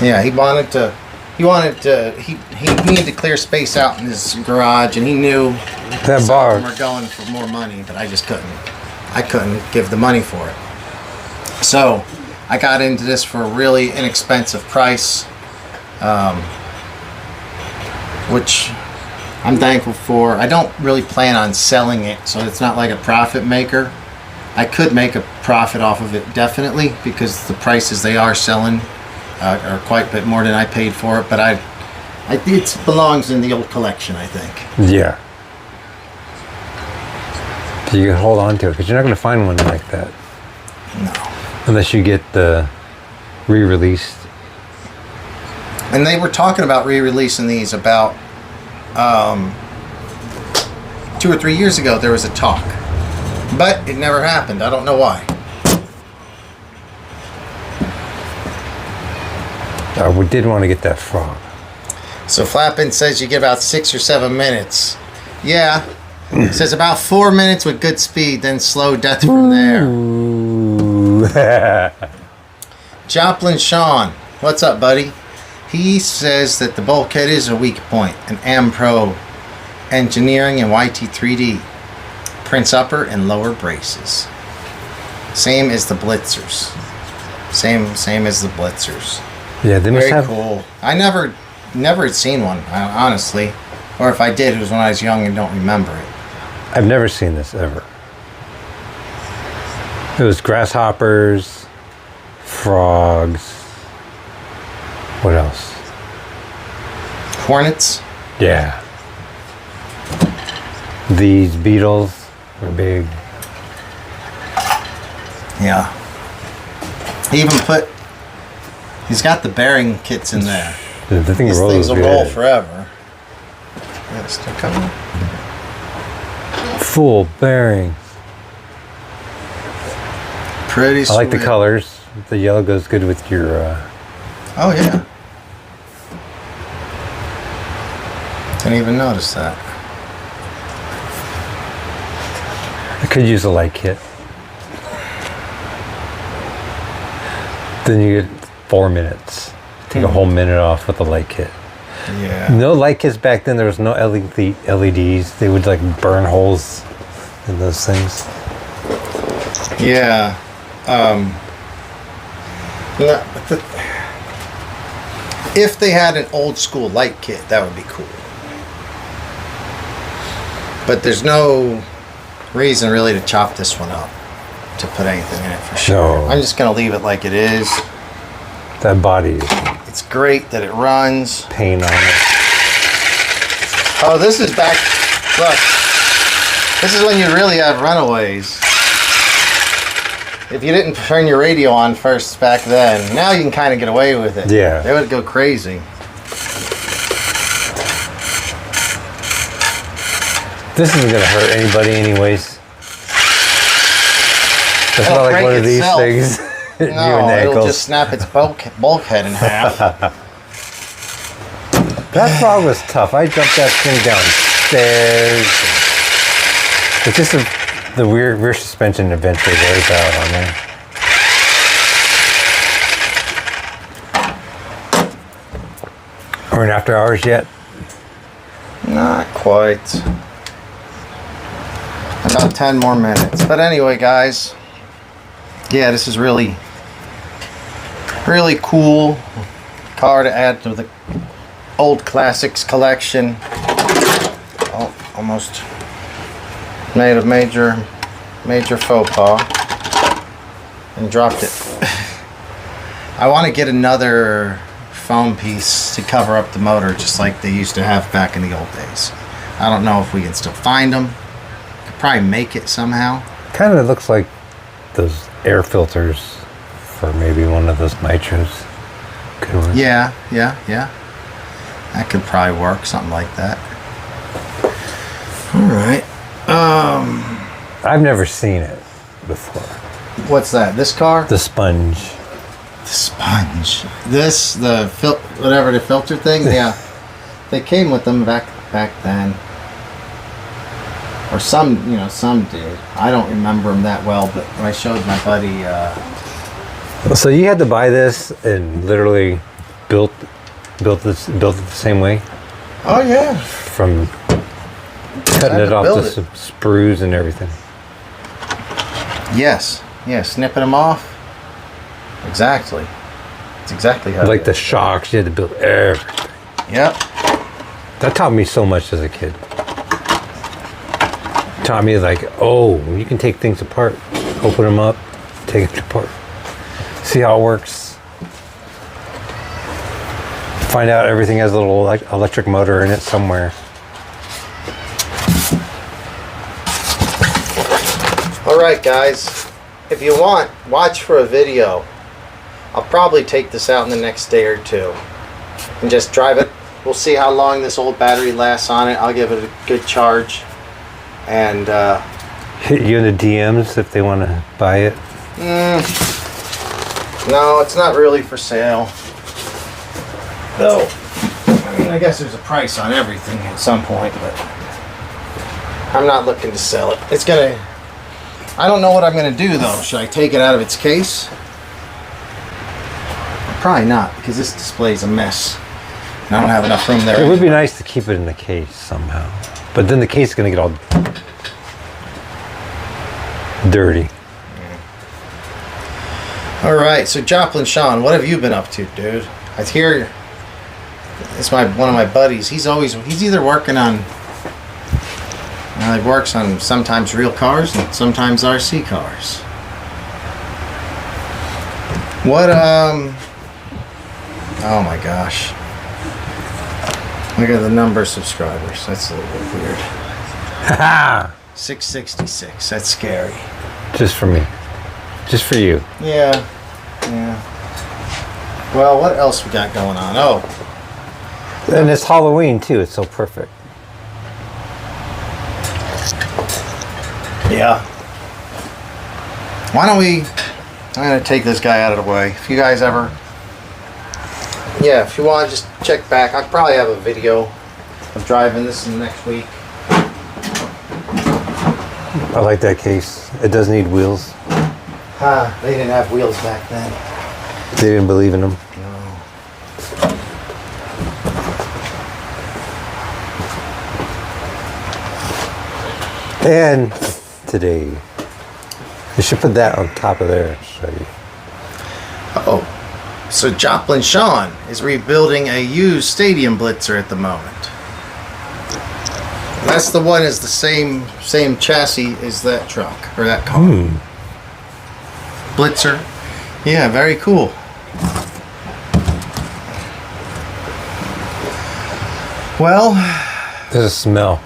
yeah, he needed to clear space out in his garage, and he knew That some bar. of them were going for more money, but I just couldn't. I couldn't give the money for it. So I got into this for a really inexpensive price, which I'm thankful for. I don't really plan on selling it, so it's not like a profit maker. I could make a profit off of it, definitely, because the prices they are selling are quite a bit more than I paid for it, but it belongs in the old collection, I think. Yeah. So you can hold on to it, because you're not going to find one like that. No. Unless you get the re-released. And they were talking about re-releasing these about 2 or 3 years ago. There was a talk, but it never happened. I don't know why. We did want to get that frog. So Flappin says you get about 6 or 7 minutes. Yeah. It says about 4 minutes with good speed, then slow death from there. Ooh. Joplin Sean, what's up, buddy? He says that the bulkhead is a weak point. An Ampro Engineering and YT3D prints upper and lower braces. Same as the Blitzers. Same as the Blitzers. Yeah, they must Very have. cool. I never had seen one, honestly. Or if I did, it was when I was young and don't remember it. I've never seen this ever. It was grasshoppers, frogs. What else? Hornets. Yeah. These beetles were big. Yeah. He even he's got the bearing kits in there. The thing These rolls things will good. roll forever. Yeah, still coming. Full bearings. Pretty sweet. I like the colors. The yellow goes good with your. Oh yeah. Didn't even notice that. I could use a light kit. Then you get 4 minutes. Take a whole minute off with a light kit. Yeah. No light kits back then. There was no LEDs. They would like burn holes in those things. Yeah. If they had an old school light kit, that would be cool. But there's no reason really to chop this one up to put anything in it for sure. No. I'm just gonna leave it like it is. That body is It's great that it runs. pain on it. Oh, this is back. Look, this is when you really have runaways. If you didn't turn your radio on first back then, now you can kind of get away with it. Yeah. They would go crazy. This isn't gonna hurt anybody anyways. It's It'll not like break one of these itself. things. hit you in the No, it'll ankles. just snap its bulkhead in half. That frog was tough. I jumped that thing downstairs. It's just the rear suspension eventually wears out on there. We're in after hours yet? Not quite. About 10 more minutes. But anyway, guys. Yeah, this is really cool car to add to the old classics collection. Oh, almost made a major faux pas and dropped it. I want to get another foam piece to cover up the motor just like they used to have back in the old days. I don't know if we can still find them. Could probably make it somehow. Kind of looks like those air filters for maybe one of those nitros. Could work. Yeah. That could probably work, something like that. All right. I've never seen it before. What's that? This car? The sponge. The sponge. Whatever the filter thing. Yeah, they came with them back then. Or some did. I don't remember them that well, but when I showed my buddy. So you had to buy this and literally built it the same way, Oh yeah. from cutting Had it to off build to it. some sprues and everything. Yes. Yeah. Snipping them off. Exactly. It's exactly how. Like it the is. shocks, you had to build everything. Yep. That taught me so much as a kid. Taught me like, oh, you can take things apart, open them up, take it apart, see how it works. Find out everything has a little electric motor in it somewhere. All right, guys. If you want, watch for a video. I'll probably take this out in the next day or two and just drive it. We'll see how long this old battery lasts on it. I'll give it a good charge. And Hit you in the DMs if they want to buy it. no, it's not really for sale. Though, I mean, I guess there's a price on everything at some point, but I'm not looking to sell it. I don't know what I'm gonna do though. Should I take it out of its case? Probably not, because this display's a mess. And I don't have enough room there. It would be nice to keep it in the case somehow. But then the case is going to get all dirty. All right, so Joplin Sean, what have you been up to, dude? I hear it's one of my buddies. He's either working on, he works on sometimes real cars and sometimes RC cars. What oh my gosh. Look at the number of subscribers. That's a little bit weird. Haha! 666. That's scary. Just for me. Just for you. Yeah. Well, what else we got going on? Oh. And it's Halloween too. It's so perfect. Yeah. Why don't we... I'm going to take this guy out of the way. If you guys ever... Yeah, if you want to just check back. I'll probably have a video of driving this in the next week. I like that case. It does need wheels. They didn't have wheels back then. They didn't believe in them. No. And today, you should put that on top of there. Show you. Oh. So Joplin Sean is rebuilding a used stadium blitzer at the moment. That's the one is the same chassis as that truck or that car. Blitzer. Yeah, very cool. Well, There's a smell.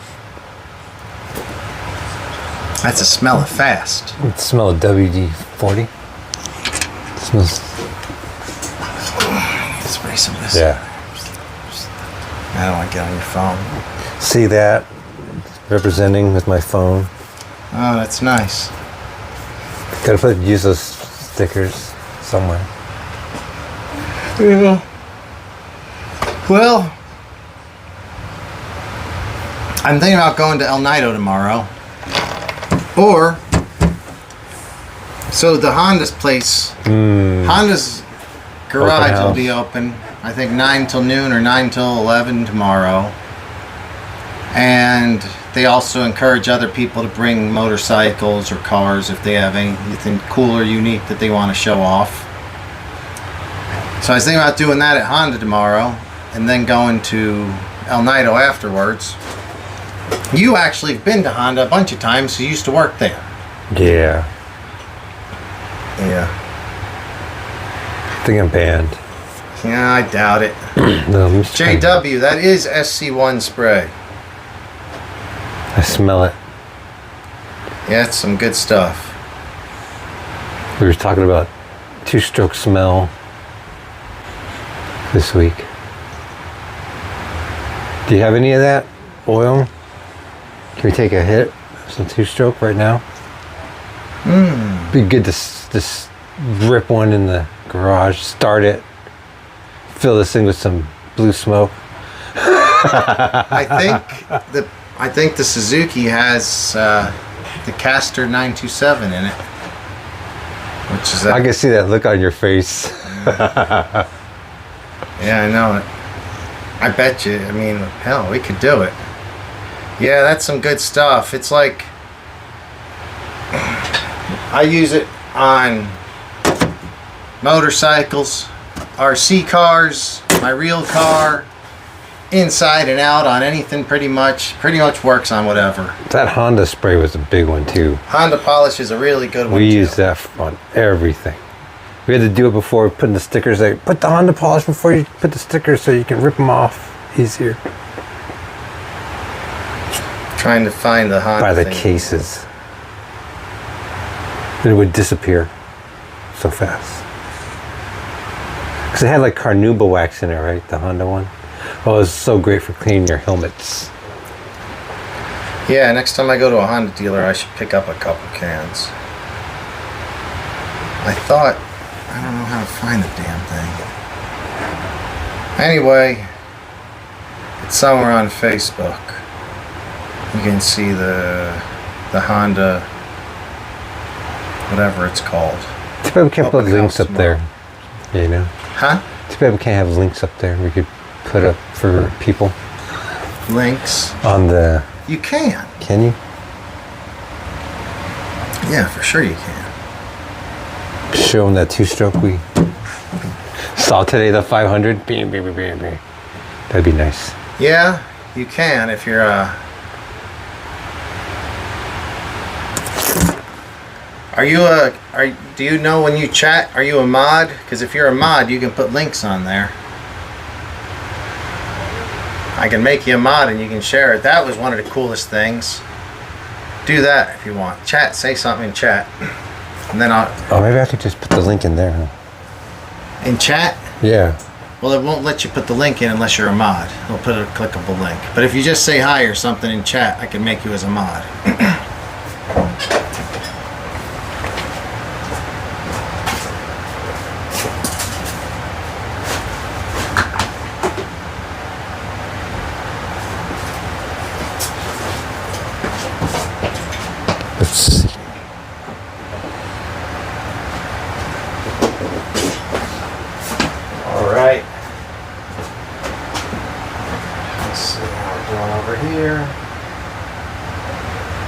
that's a smell of fast. It smells of WD-40. Smells. Spray some of this. Yeah. I don't want to get on your phone. See that? Representing with my phone. Oh, that's nice. Gotta use those stickers somewhere. Yeah. Well, I'm thinking about going to El Nido tomorrow. Or, so the Honda's place, Honda's garage will be open, I think 9 till noon or 9 till 11 tomorrow. And they also encourage other people to bring motorcycles or cars if they have anything cool or unique that they want to show off. So I was thinking about doing that at Honda tomorrow and then going to El Nido afterwards. You actually have been to Honda a bunch of times. You used to work there. Yeah. Yeah. I think I'm banned. Yeah, I doubt it. No, I'm just trying- JW, that is SC1 spray. I smell it. Yeah, it's some good stuff. We were talking about two-stroke smell this week. Do you have any of that oil? Can we take a hit of some two-stroke right now? Be good to just rip one in the garage, start it, fill this thing with some blue smoke. I think the Suzuki has the Caster 927 in it, which is I can see that look on your face. Yeah, I know it. I bet you. I mean, hell, we could do it. Yeah, that's some good stuff. It's like I use it on motorcycles, RC cars, my real car, inside and out on anything pretty much works on whatever. That Honda spray was a big one too. Honda polish is a really good one We too. use that on everything. We had to do it before putting the stickers. Like, put the Honda polish before you put the stickers so you can rip them off easier. Trying to find the Honda By the thing. cases. It would disappear so fast. Because it had like carnauba wax in it, right? The Honda one. Oh, it was so great for cleaning your helmets. Yeah, next time I go to a Honda dealer, I should pick up a couple cans. I thought, I don't know how to find the damn thing. Anyway, it's somewhere on Facebook. You can see the Honda, whatever it's called. Too bad we can't put Open links house up there. You know? Huh? Too bad we can't have links up there. We could put up for people Links. on the. You can. Can you? Yeah, for sure you can. Show them that 2-stroke we saw today, the 500. Bam, bam, bam, bam, bam. That'd be nice. Yeah, you can if you're do you know when you chat, are you a mod? Because if you're a mod, you can put links on there. I can make you a mod and you can share it. That was one of the coolest things. Do that if you want. Chat, say something in chat. And then I'll... Oh, maybe I could just put the link in there, huh? In chat? Yeah. Well, it won't let you put the link in unless you're a mod. It'll put a clickable link. But if you just say hi or something in chat, I can make you as a mod. Let's see. All right. Let's see how we're doing over here.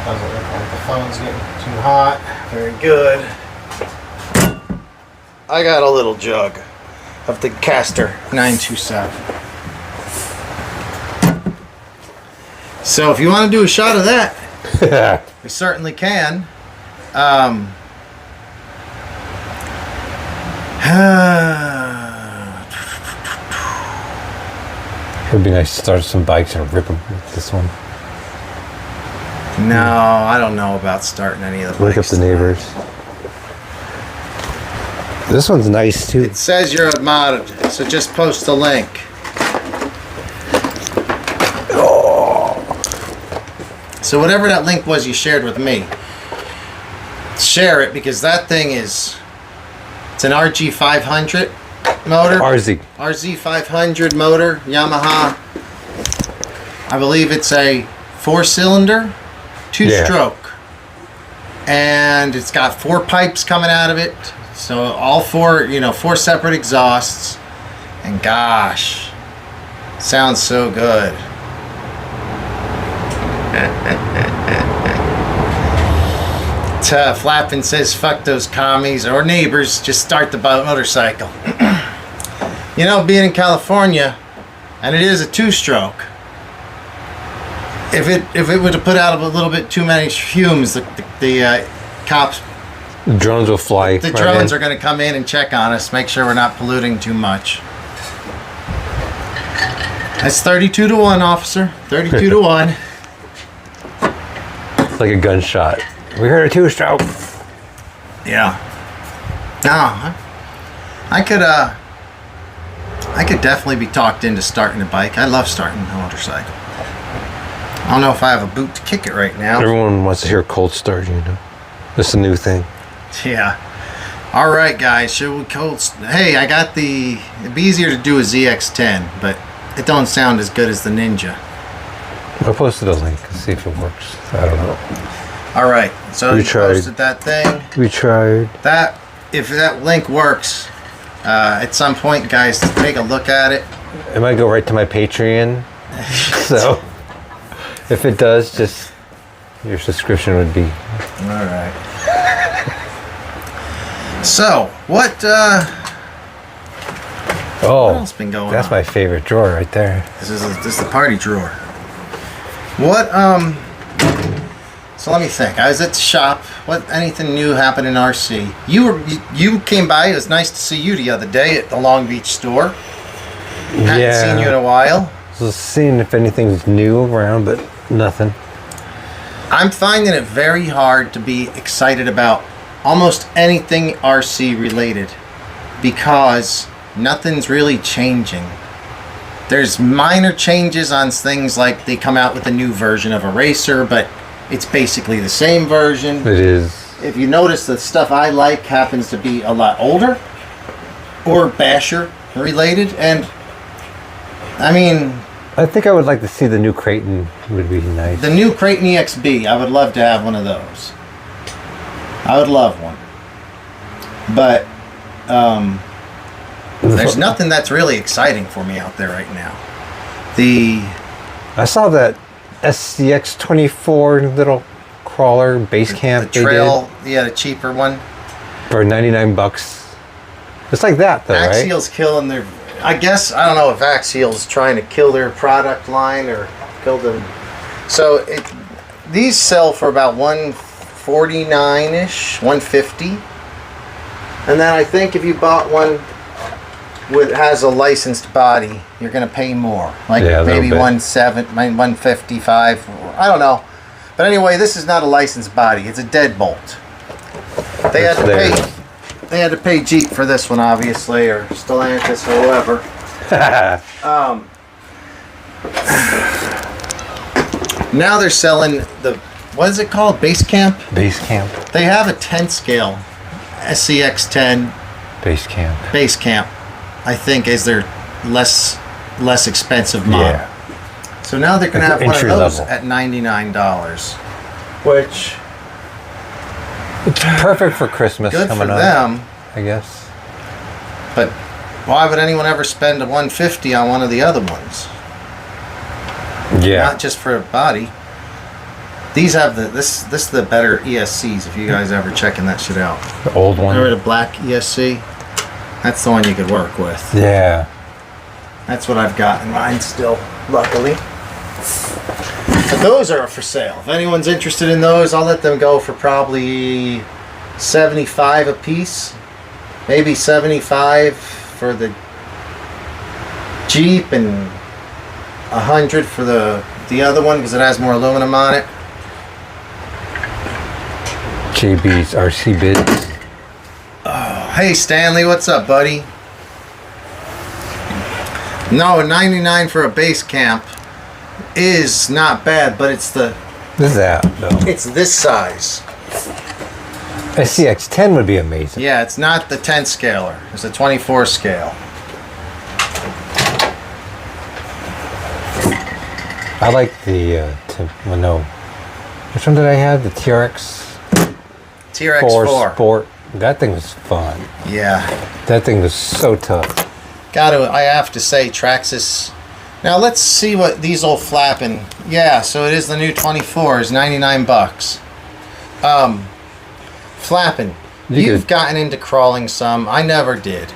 Doesn't look like the phone's getting too hot. Very good. I got a little jug of the Caster 927. So if you want to do a shot of that, we certainly can. It would be nice to start some bikes and rip them with this one. No, I don't know about starting any of the Wake up bikes. the neighbors. This one's nice too. It says you're a mod, so just post a link. So whatever that link was you shared with me, share it, because that thing is, it's an RG 500 motor. RZ 500 motor, Yamaha. I believe it's a 4-cylinder, 2-stroke. And it's got 4 pipes coming out of it. So all 4, 4 separate exhausts. And gosh, sounds so good. Flappin says, fuck those commies or neighbors, just start the motorcycle. Being in California, and it is a 2-stroke, if it were to put out a little bit too many fumes, the cops, The drones will fly. the drones are going to come in and check on us, make sure we're not polluting too much. That's 32 to 1, officer. 32 to 1. It's like a gunshot. We heard a 2-stroke. Yeah. No, I could definitely be talked into starting a bike. I love starting a motorcycle. I don't know if I have a boot to kick it right now. Everyone wants to hear a cold start, That's a new thing. Yeah. All right, guys. Should we cold? Hey, I got the. It'd be easier to do a ZX10, but it don't sound as good as the Ninja. I posted a link. Let's see if it works. I don't know. All right. So We you tried. posted that thing. We tried. That if that link works, at some point, guys, take a look at it. It might go right to my Patreon. So, if it does, just your subscription would be. All right. So, what else been going that's on? my favorite drawer right there. This is the party drawer. What so let me think. I was at the shop. Anything new happened in RC? You came by. It was nice to see you the other day at the Long Beach store. Hadn't seen you in a while. Just seeing if anything's new around, but nothing. I'm finding it very hard to be excited about almost anything RC related because nothing's really changing. There's minor changes on things like they come out with a new version of a racer, but it's basically the same version. It is. If you notice, the stuff I like happens to be a lot older or basher related, and I mean, I think I would like to see the new Creighton. Would be nice. the new Creighton EXB, I would love to have one of those. I would love one. But There's nothing that's really exciting for me out there right now. I saw that SCX 24 little crawler base camp. The trail, yeah, the cheaper one. For $99. It's like that though, right? Axial's killing their... I guess, I don't know if Axial's trying to kill their product line or kill them. So these sell for about $149-ish, $150. And then I think if you bought one has a licensed body, you're going to pay more. Like maybe 155. I don't know. But anyway, this is not a licensed body. It's a deadbolt. They had to pay Jeep for this one, obviously, or Stellantis or whoever. Now they're selling the, what is it called? Base camp? Base camp. They have a 10 scale SCX 10 base camp. Base camp, I think, is their less expensive model. Yeah. So now they're going to have one of those level at $99, which it's perfect for Christmas good coming for up, them, I guess. But why would anyone ever spend a $150 on one of the other ones? Yeah. Not just for a body. These have this is the better ESCs if you guys ever checking that shit out. The old one. Remember the black ESC? That's the one you could work with. Yeah. That's what I've got in mine still, luckily. But those are for sale. If anyone's interested in those, I'll let them go for probably $75 a piece. Maybe $75 for the Jeep and $100 for the other one because it has more aluminum on it. JB's RC bids. Hey Stanley, what's up, buddy? No, $99 for a base camp is not bad, but it's the... This is that, though. It's this size. SCX 10 would be amazing. Yeah, it's not the 10 scaler. It's a 24 scale. I like the... well, no. Which one did I have? The TRX? TRX4 Sport. That thing was fun. Yeah. That thing was so tough. I have to say, Traxxas. Now let's see what these old flapping. Yeah, so it is the new 24. It's $99. Flapping. You've gotten into crawling some. I never did.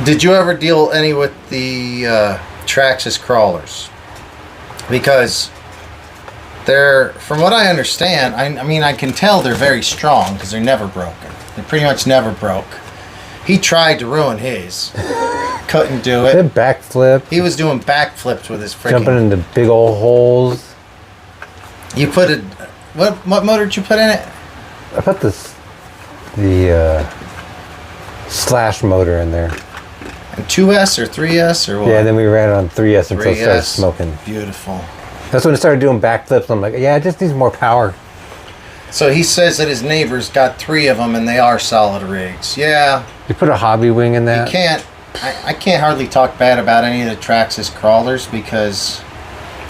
Did you ever deal any with the Traxxas crawlers? Because they're, from what I understand, I mean, I can tell they're very strong because they're never broken. They pretty much never broke. He tried to ruin his. Couldn't do it. Did backflip. He was doing backflips with his freaking... Jumping into big old holes. You put a... What motor did you put in it? I put the slash motor in there. And 2S or 3S or what? Yeah, then we ran it on 3S until it started smoking. Beautiful. That's when it started doing backflips. I'm like, yeah, it just needs more power. So he says that his neighbor's got 3 of them and they are solid rigs. Yeah. You put a hobby wing in that? You can't... I can't hardly talk bad about any of the Traxxas crawlers because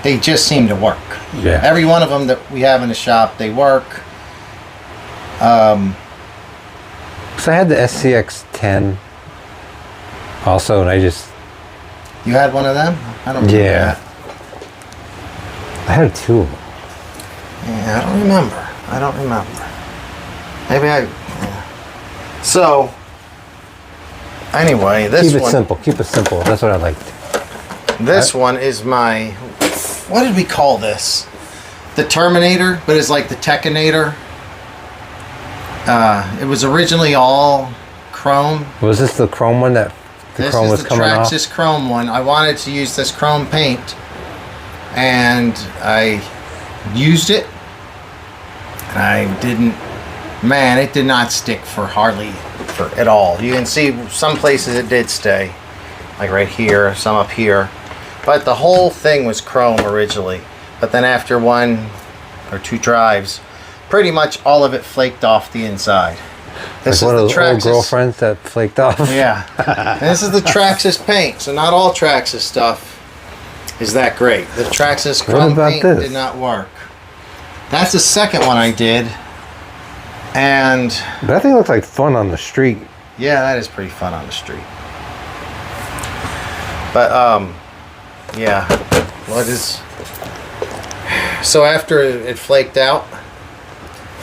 they just seem to work. Yeah. Every one of them that we have in the shop, they work. So I had the SCX 10 also, and I just... You had one of them? I don't remember that. I had 2 of them. Yeah, I don't remember. Maybe I... Yeah. So... Anyway, this one... Keep it simple. Keep it simple. That's what I liked. This one is my... What did we call this? The Terminator, but it's like the Tekinator. It was originally all chrome. Was this the chrome one that the chrome was coming off? This is the Traxxas chrome one. I wanted to use this chrome paint, and I used it, and I didn't... Man, it did not stick for hardly... at all. You can see some places it did stay, like right here, some up here, but the whole thing was chrome originally, but then after 1 or 2 drives, pretty much all of it flaked off the inside. This like is one of the those old Traxxas girlfriends that flaked off. Yeah. And this is the Traxxas paint, so not all Traxxas stuff is that great. The Traxxas chrome paint did not work. That's the second one I did. And that thing looks like fun on the street. Yeah, that is pretty fun on the street. But yeah, what is? So after it flaked out,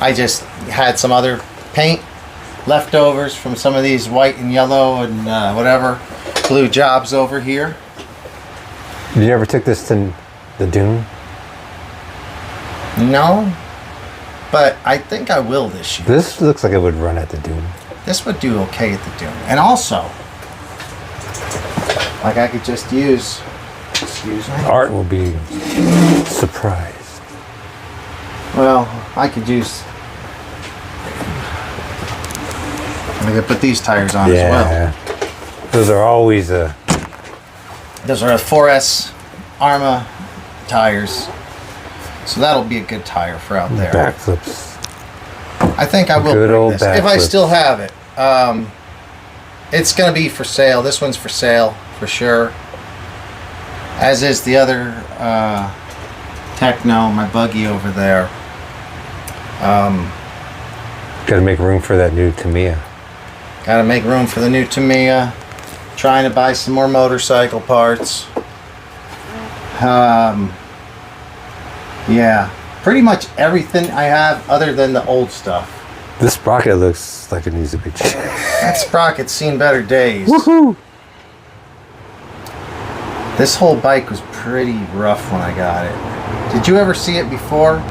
I just had some other paint leftovers from some of these white and yellow and whatever blue jobs over here. Did you ever take this to the dune? No, but I think I will this year. This looks like it would run at the dune. This would do okay at the dune. And also, like I could just use, excuse me. Art will be surprised. Well, I could use, I could put these tires on as well. Those are always Those are a 4S Arrma tires. So that'll be a good tire for out there. backflips. I think I will Good bring old this. If I backflips. still have it. It's going to be for sale. This one's for sale for sure. As is the other Techno, my buggy over there. Got to make room for that new Tamiya. Got to make room for the new Tamiya. Trying to buy some more motorcycle parts. Yeah, pretty much everything I have other than the old stuff. This sprocket looks like it needs to be changed. That sprocket's seen better days. Woohoo! This whole bike was pretty rough when I got it. Did you ever see it before?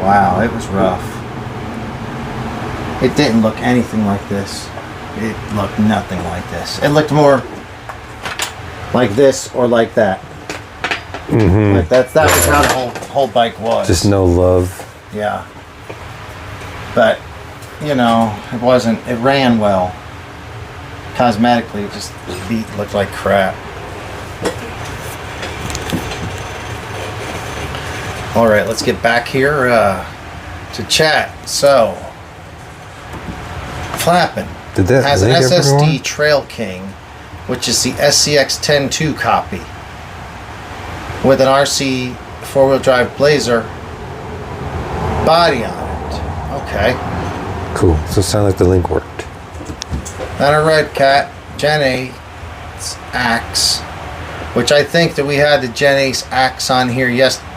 Wow, it was rough. It didn't look anything like this. It looked nothing like this. It looked more like this or like that. Like that was how the whole bike was. Just no love. Yeah. But, you know, it wasn't, it ran well. Cosmetically, it just looked like crap. All right, let's get back here to chat. So, Flappin' Did that has an link SSD everyone? Trail King, which is the SCX 10.2 copy, with an RC four-wheel drive Blazer body on it. Okay. Cool. So it sounds like the link worked. Then a Red Cat Gen 8 Axe, which I think that we had the Gen 8 Axe on here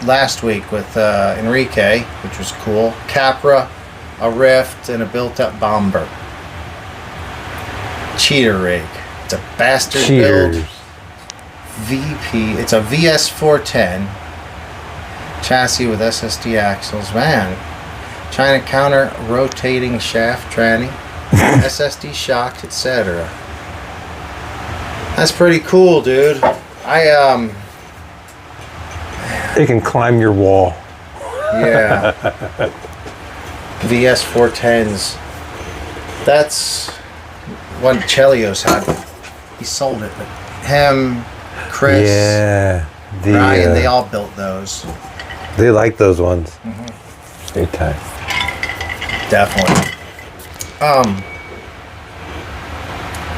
last week with Enrique, which was cool. Capra, a Rift, and a built-up Bomber. Cheater rig. It's a bastard Cheaters. build. VP. It's a VS410 chassis with SSD axles. Man, trying to counter rotating shaft tranny, SSD shock, etc. That's pretty cool, dude. It can climb your wall. Yeah. VS410s. That's one Chelios had. He sold it, but him, Chris, Yeah. Ryan, they all built those. They like those ones. Big time. Definitely.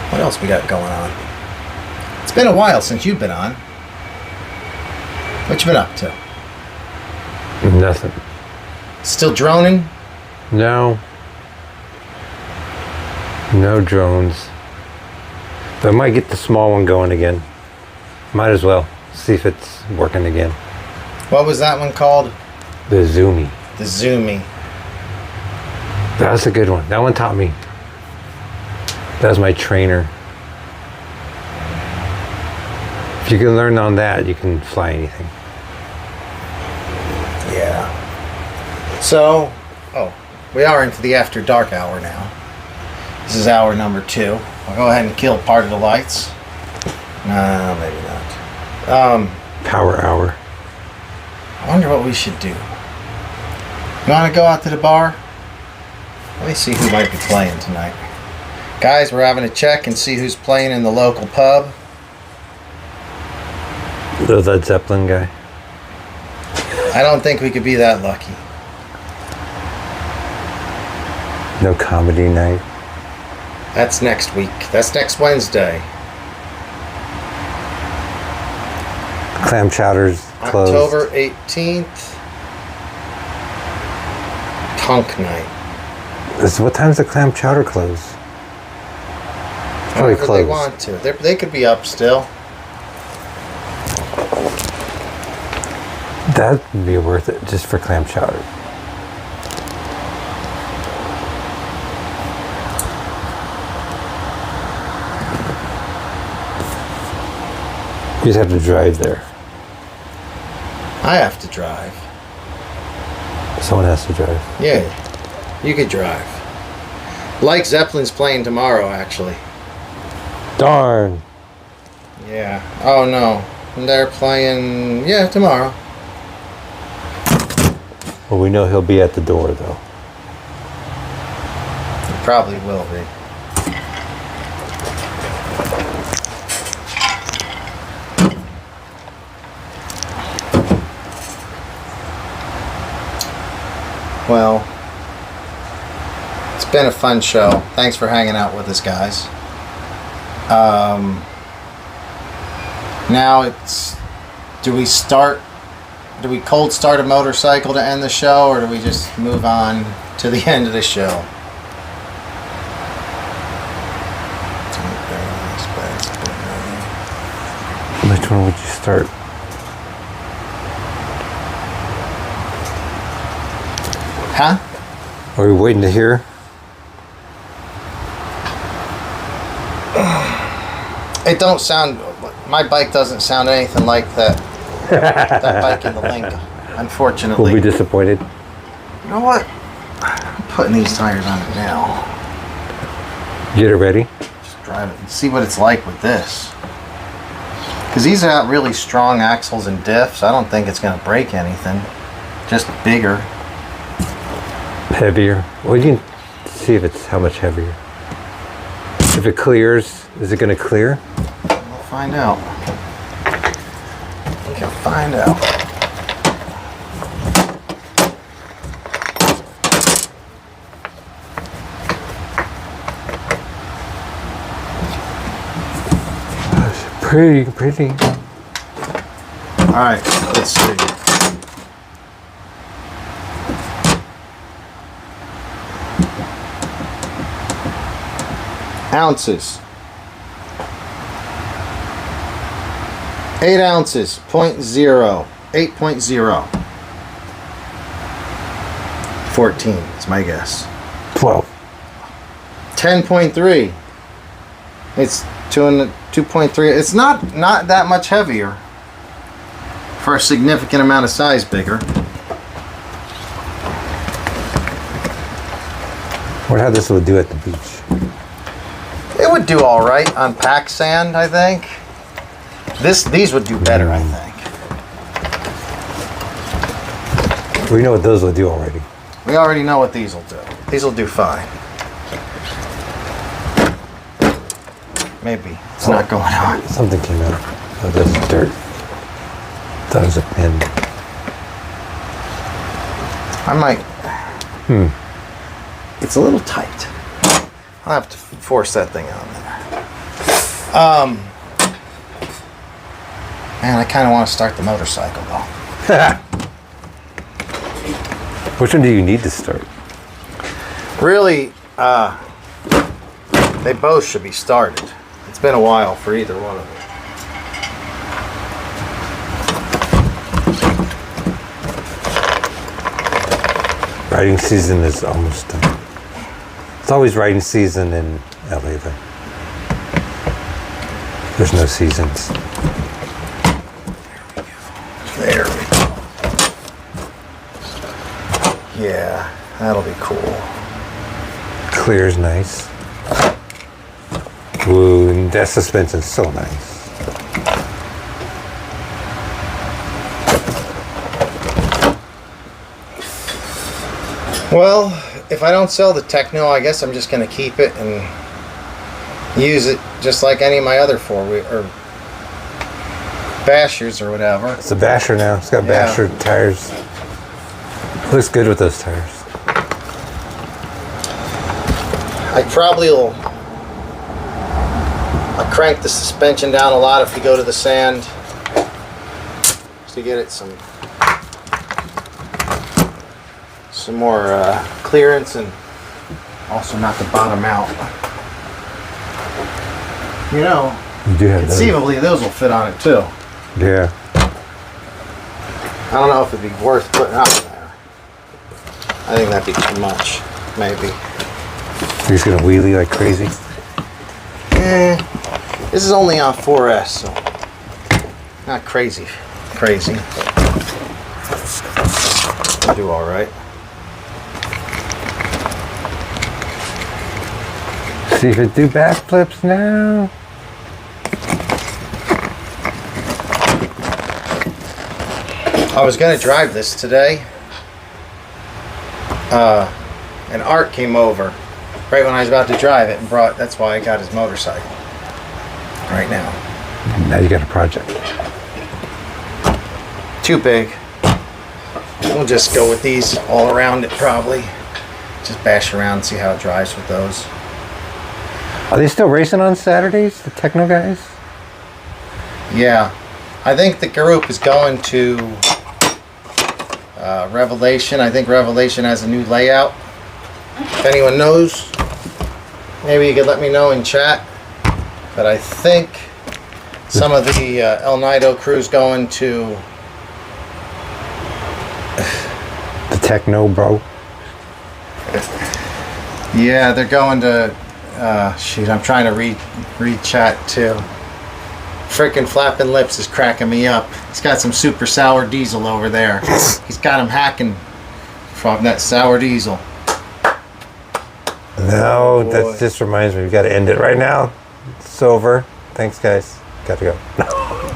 What else we got going on? It's been a while since you've been on. What you been up to? Nothing. Still droning? No. No drones. But I might get the small one going again. Might as well. See if it's working again. What was that one called? The Zoomy. The Zoomy. That's a good one. That one taught me. That was my trainer. If you can learn on that, you can fly anything. Yeah. So, we are into the after dark hour now. This is hour number 2. I'll go ahead and kill part of the lights. No, maybe not. Power hour. I wonder what we should do. You want to go out to the bar? Let me see who might be playing tonight. Guys, we're having to check and see who's playing in the local pub. The Led Zeppelin guy. I don't think we could be that lucky. No comedy night. That's next week. That's next Wednesday. Clam chowder's closed. October 18th. Punk night. What time's the clam chowder close? Probably Whenever they closed. want to. They could be up still. That'd be worth it just for clam chowder. You just have to drive there. I have to drive. Someone has to drive. Yeah, you could drive. Like Zeppelin's playing tomorrow, actually. Darn. Yeah. Oh no, they're playing. Yeah, tomorrow. Well, we know he'll be at the door though. It probably will be. Well, it's been a fun show. Thanks for hanging out with us, guys. Now it's, do we cold start a motorcycle to end the show, or do we just move on to the end of the show? Which one would you start? Huh? Are we waiting to hear? It don't sound, my bike doesn't sound anything like that bike in the link, unfortunately. We'll be disappointed. You know what? I'm putting these tires on it now. Get it ready. Just drive it and see what it's like with this. Because these are really strong axles and diffs. I don't think it's going to break anything. Just bigger. Heavier. Well, you can see if it's how much heavier. If it clears, is it going to clear? We'll find out. We can find out. Pretty. Alright, let's see. Ounces. 8 ounces, 0.0, 8.0. 14 is my guess. 12. 10.3. It's 2.3. It's not that much heavier for a significant amount of size bigger. Wonder how this would do at the beach. It would do all right on pack sand, I think. These would do better, I think. We know what those will do already. We already know what these will do. These will do fine. Maybe it's not going on. Something came out. Oh, that's dirt. That was a pin. I might. It's a little tight. I'll have to force that thing on there. Man, I kind of want to start the motorcycle though. Which one do you need to start? Really, they both should be started. It's been a while for either one of them. Riding season is almost done. It's always riding season in LA though. There's no seasons. There we go. Yeah, that'll be cool. Clear's nice. Ooh, and that suspension's so nice. Well, if I don't sell the Techno, I guess I'm just going to keep it and use it just like any of my other or Bashers or whatever. It's a Basher now. It's got Basher tires. Looks good with those tires. I probably will. I'll crank the suspension down a lot if we go to the sand, just to get it some more clearance and also not to bottom out. You know, You do have those. conceivably those will fit on it too. Yeah. I don't know if it'd be worth putting out there. I think that'd be too much, maybe. You're just gonna wheelie like crazy. This is only on 4S, so not crazy. Crazy. I'll do all right. See if it do backflips now. I was gonna drive this today. And Art came over right when I was about to drive it and brought. That's why I got his motorcycle. Right now. Now you got a project. Too big. We'll just go with these all around it probably. Just bash around and see how it drives with those. Are they still racing on Saturdays, the techno guys? Yeah. I think the group is going to Revelation. I think Revelation has a new layout. If anyone knows, maybe you could let me know in chat. But I think some of the El Nido crew's going to... The techno bro. Yeah, they're going to... shoot, I'm trying to read chat too. Frickin' Flapping Lips is cracking me up. He's got some super sour diesel over there. He's got him hacking from that sour diesel. No, boy. that just reminds me. We got to end it right now. It's over. Thanks, guys. Got to go.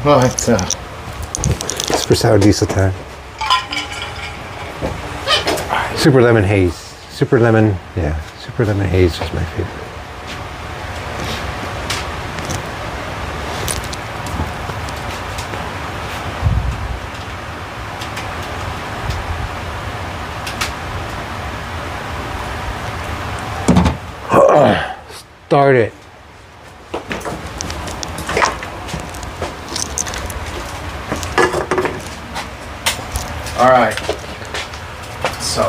What? Super sour diesel time. Super lemon haze. Super lemon. Yeah, super lemon haze was my favorite. Start it. All right. So,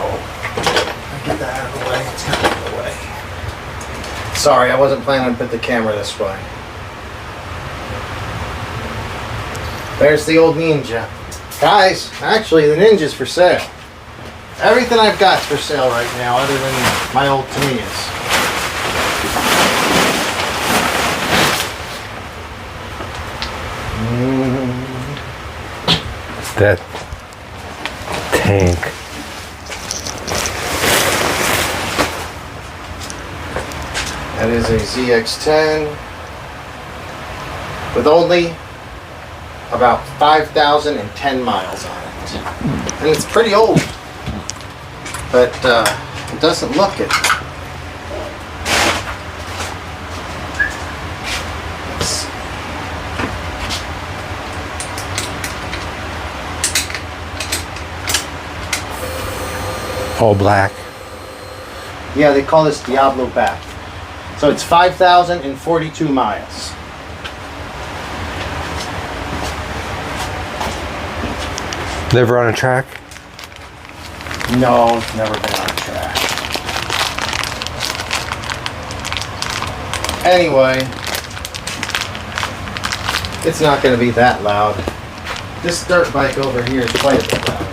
get that out of the way. It's kind of in the way. Sorry, I wasn't planning to put the camera this way. There's the old Ninja. Guys, actually, the Ninja's for sale. Everything I've got's for sale right now, other than my old Tamiyas. That tank. That is a ZX-10 with only about 5,010 miles on it. And it's pretty old, but it doesn't look it. All black. Yeah, they call this Diablo back. So it's 5,042 miles. Never on a track? No, it's never been on track. Anyway, it's not going to be that loud. This dirt bike over here is quite a bit louder.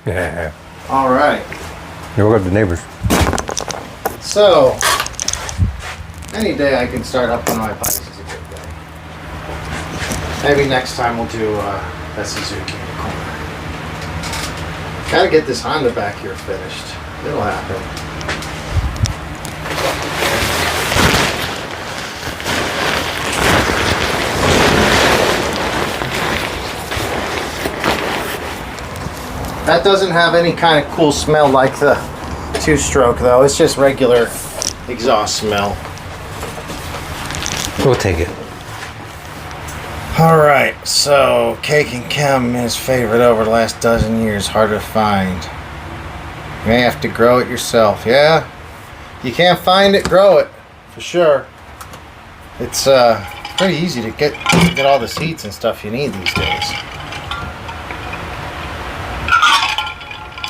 Yeah. All right. You woke up the neighbors. So, any day I can start up on my bikes is a good day. Maybe next time we'll do a Suzuki in the corner. Gotta get this Honda back here finished. It'll happen. That doesn't have any kind of cool smell like the two-stroke though. It's just regular exhaust smell. We'll take it. Alright, so Cake and Chem is favorite over the last dozen years. Hard to find. You may have to grow it yourself. Yeah, you can't find it, grow it. For sure. It's pretty easy to get all the seats and stuff you need these days.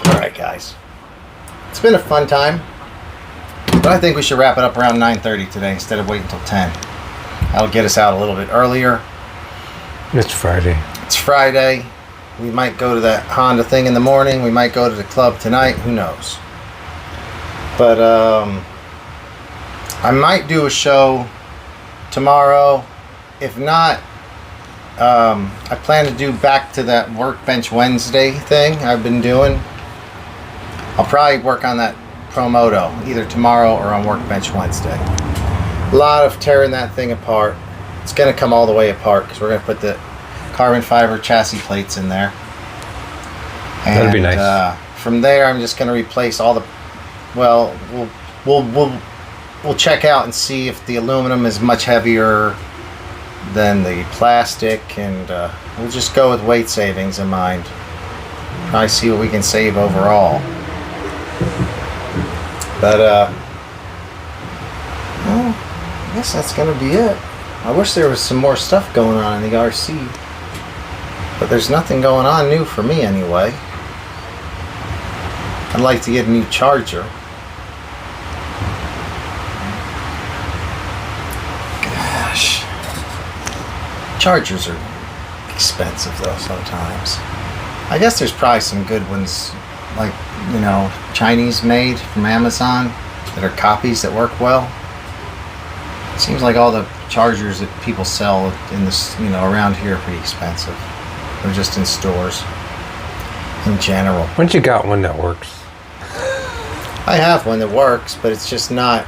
Alright guys. It's been a fun time. But I think we should wrap it up around 9:30 today instead of waiting until 10. That'll get us out a little bit earlier. It's Friday. It's Friday. We might go to that Honda thing in the morning. We might go to the club tonight. Who knows? But I might do a show tomorrow. If not, I plan to do back to that Workbench Wednesday thing I've been doing. I'll probably work on that Promoto either tomorrow or on Workbench Wednesday. A lot of tearing that thing apart. It's going to come all the way apart because we're going to put the carbon fiber chassis plates in there. And, that'd be nice. From there, I'm just going to replace all the. Well, we'll check out and see if the aluminum is much heavier than the plastic, and we'll just go with weight savings in mind. Probably see what we can save overall. But well, I guess that's going to be it. I wish there was some more stuff going on in the RC. But there's nothing going on new for me anyway. I'd like to get a new charger. Gosh. Chargers are expensive though sometimes. I guess there's probably some good ones, like, you know, Chinese made from Amazon that are copies that work well. It seems like all the chargers that people sell in this, you know, around here are pretty expensive. They're just in stores in general. Once you got one that works. I have one that works, but it's just not.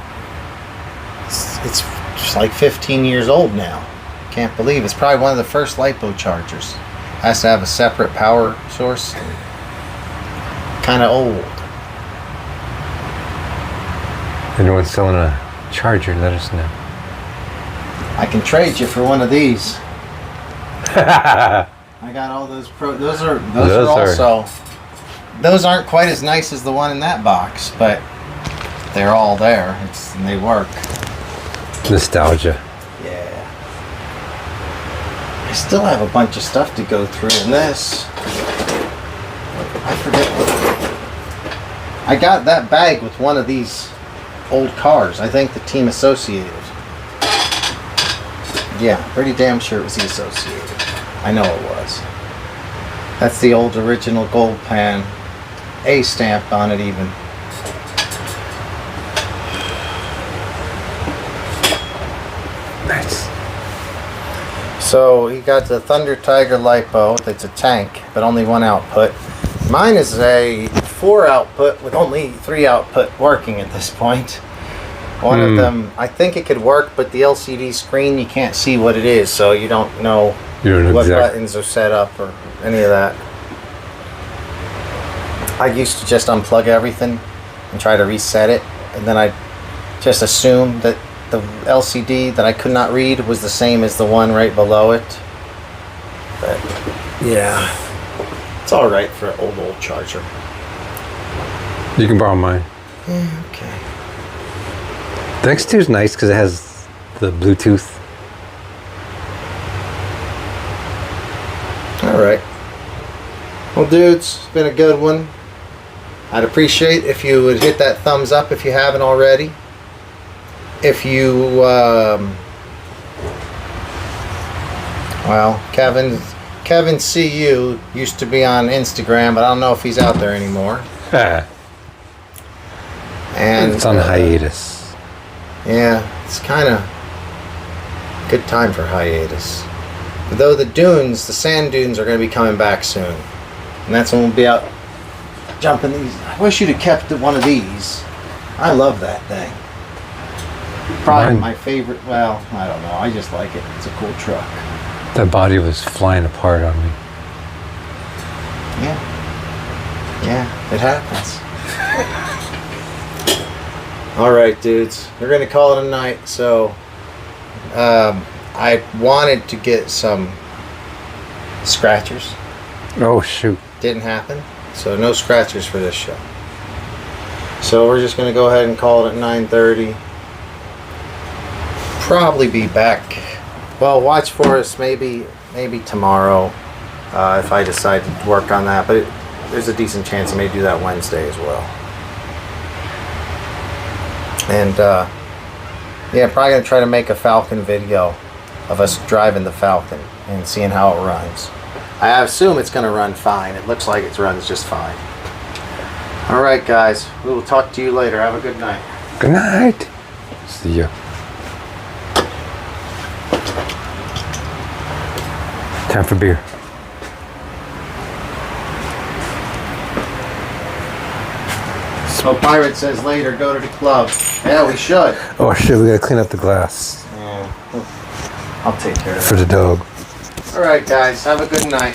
It's just like 15 years old now. Can't believe it's probably one of the first LiPo chargers. Has to have a separate power source. Kind of old. Anyone selling a charger, let us know. I can trade you for one of these. I got all those those are also. Those aren't quite as nice as the one in that box, but they're all there. And they work. Nostalgia. Yeah. I still have a bunch of stuff to go through in this. I forget what. I got that bag with one of these old cars. I think the Team Associated. Yeah, pretty damn sure it was the Associated. I know it was. That's the old original gold pan. A stamp on it even. Nice. So you got the Thunder Tiger LiPo. It's a tank, but only one output. Mine is a 4 output with only 3 output working at this point. One of them, I think it could work, but the LCD screen, you can't see what it is, so you don't know what buttons are set up or any of that. I used to just unplug everything and try to reset it, and then I just assumed that the LCD that I could not read was the same as the one right below it. But yeah, it's all right for an old charger. You can borrow mine. Yeah, okay. The X2 is nice because it has the Bluetooth. All right. Well, dudes, it's been a good one. I'd appreciate if you would hit that thumbs up if you haven't already. If you, well, Kevin CU used to be on Instagram, but I don't know if he's out there anymore. And it's on hiatus. Yeah, it's kind of good time for hiatus. Though the sand dunes are going to be coming back soon. And that's when we'll be out jumping these. I wish you'd have kept one of these. I love that thing. Probably Mine- my favorite. Well, I don't know. I just like it. It's a cool truck. That body was flying apart on me. Yeah. Yeah, it happens. All right, dudes. We're going to call it a night. So, I wanted to get some scratchers. Oh shoot. Didn't happen. So, no scratchers for this show. So, we're just going to go ahead and call it at 9:30. Probably be back. Well, watch for us maybe tomorrow if I decide to work on that. But there's a decent chance I may do that Wednesday as well. And yeah, probably gonna try to make a Falcon video of us driving the Falcon and seeing how it runs. I assume it's gonna run fine. It looks like it runs just fine. All right, guys. We will talk to you later. Have a good night. Good night. See ya. Time for beer. So Pirate says later, go to the club. Yeah, we should. Oh shit, we gotta clean up the glass Yeah. I'll take care of for it. the dog. All right, guys. Have a good night.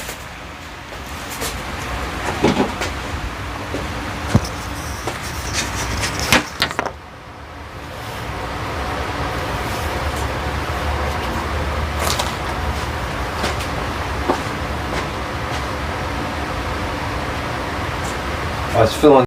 I was feeling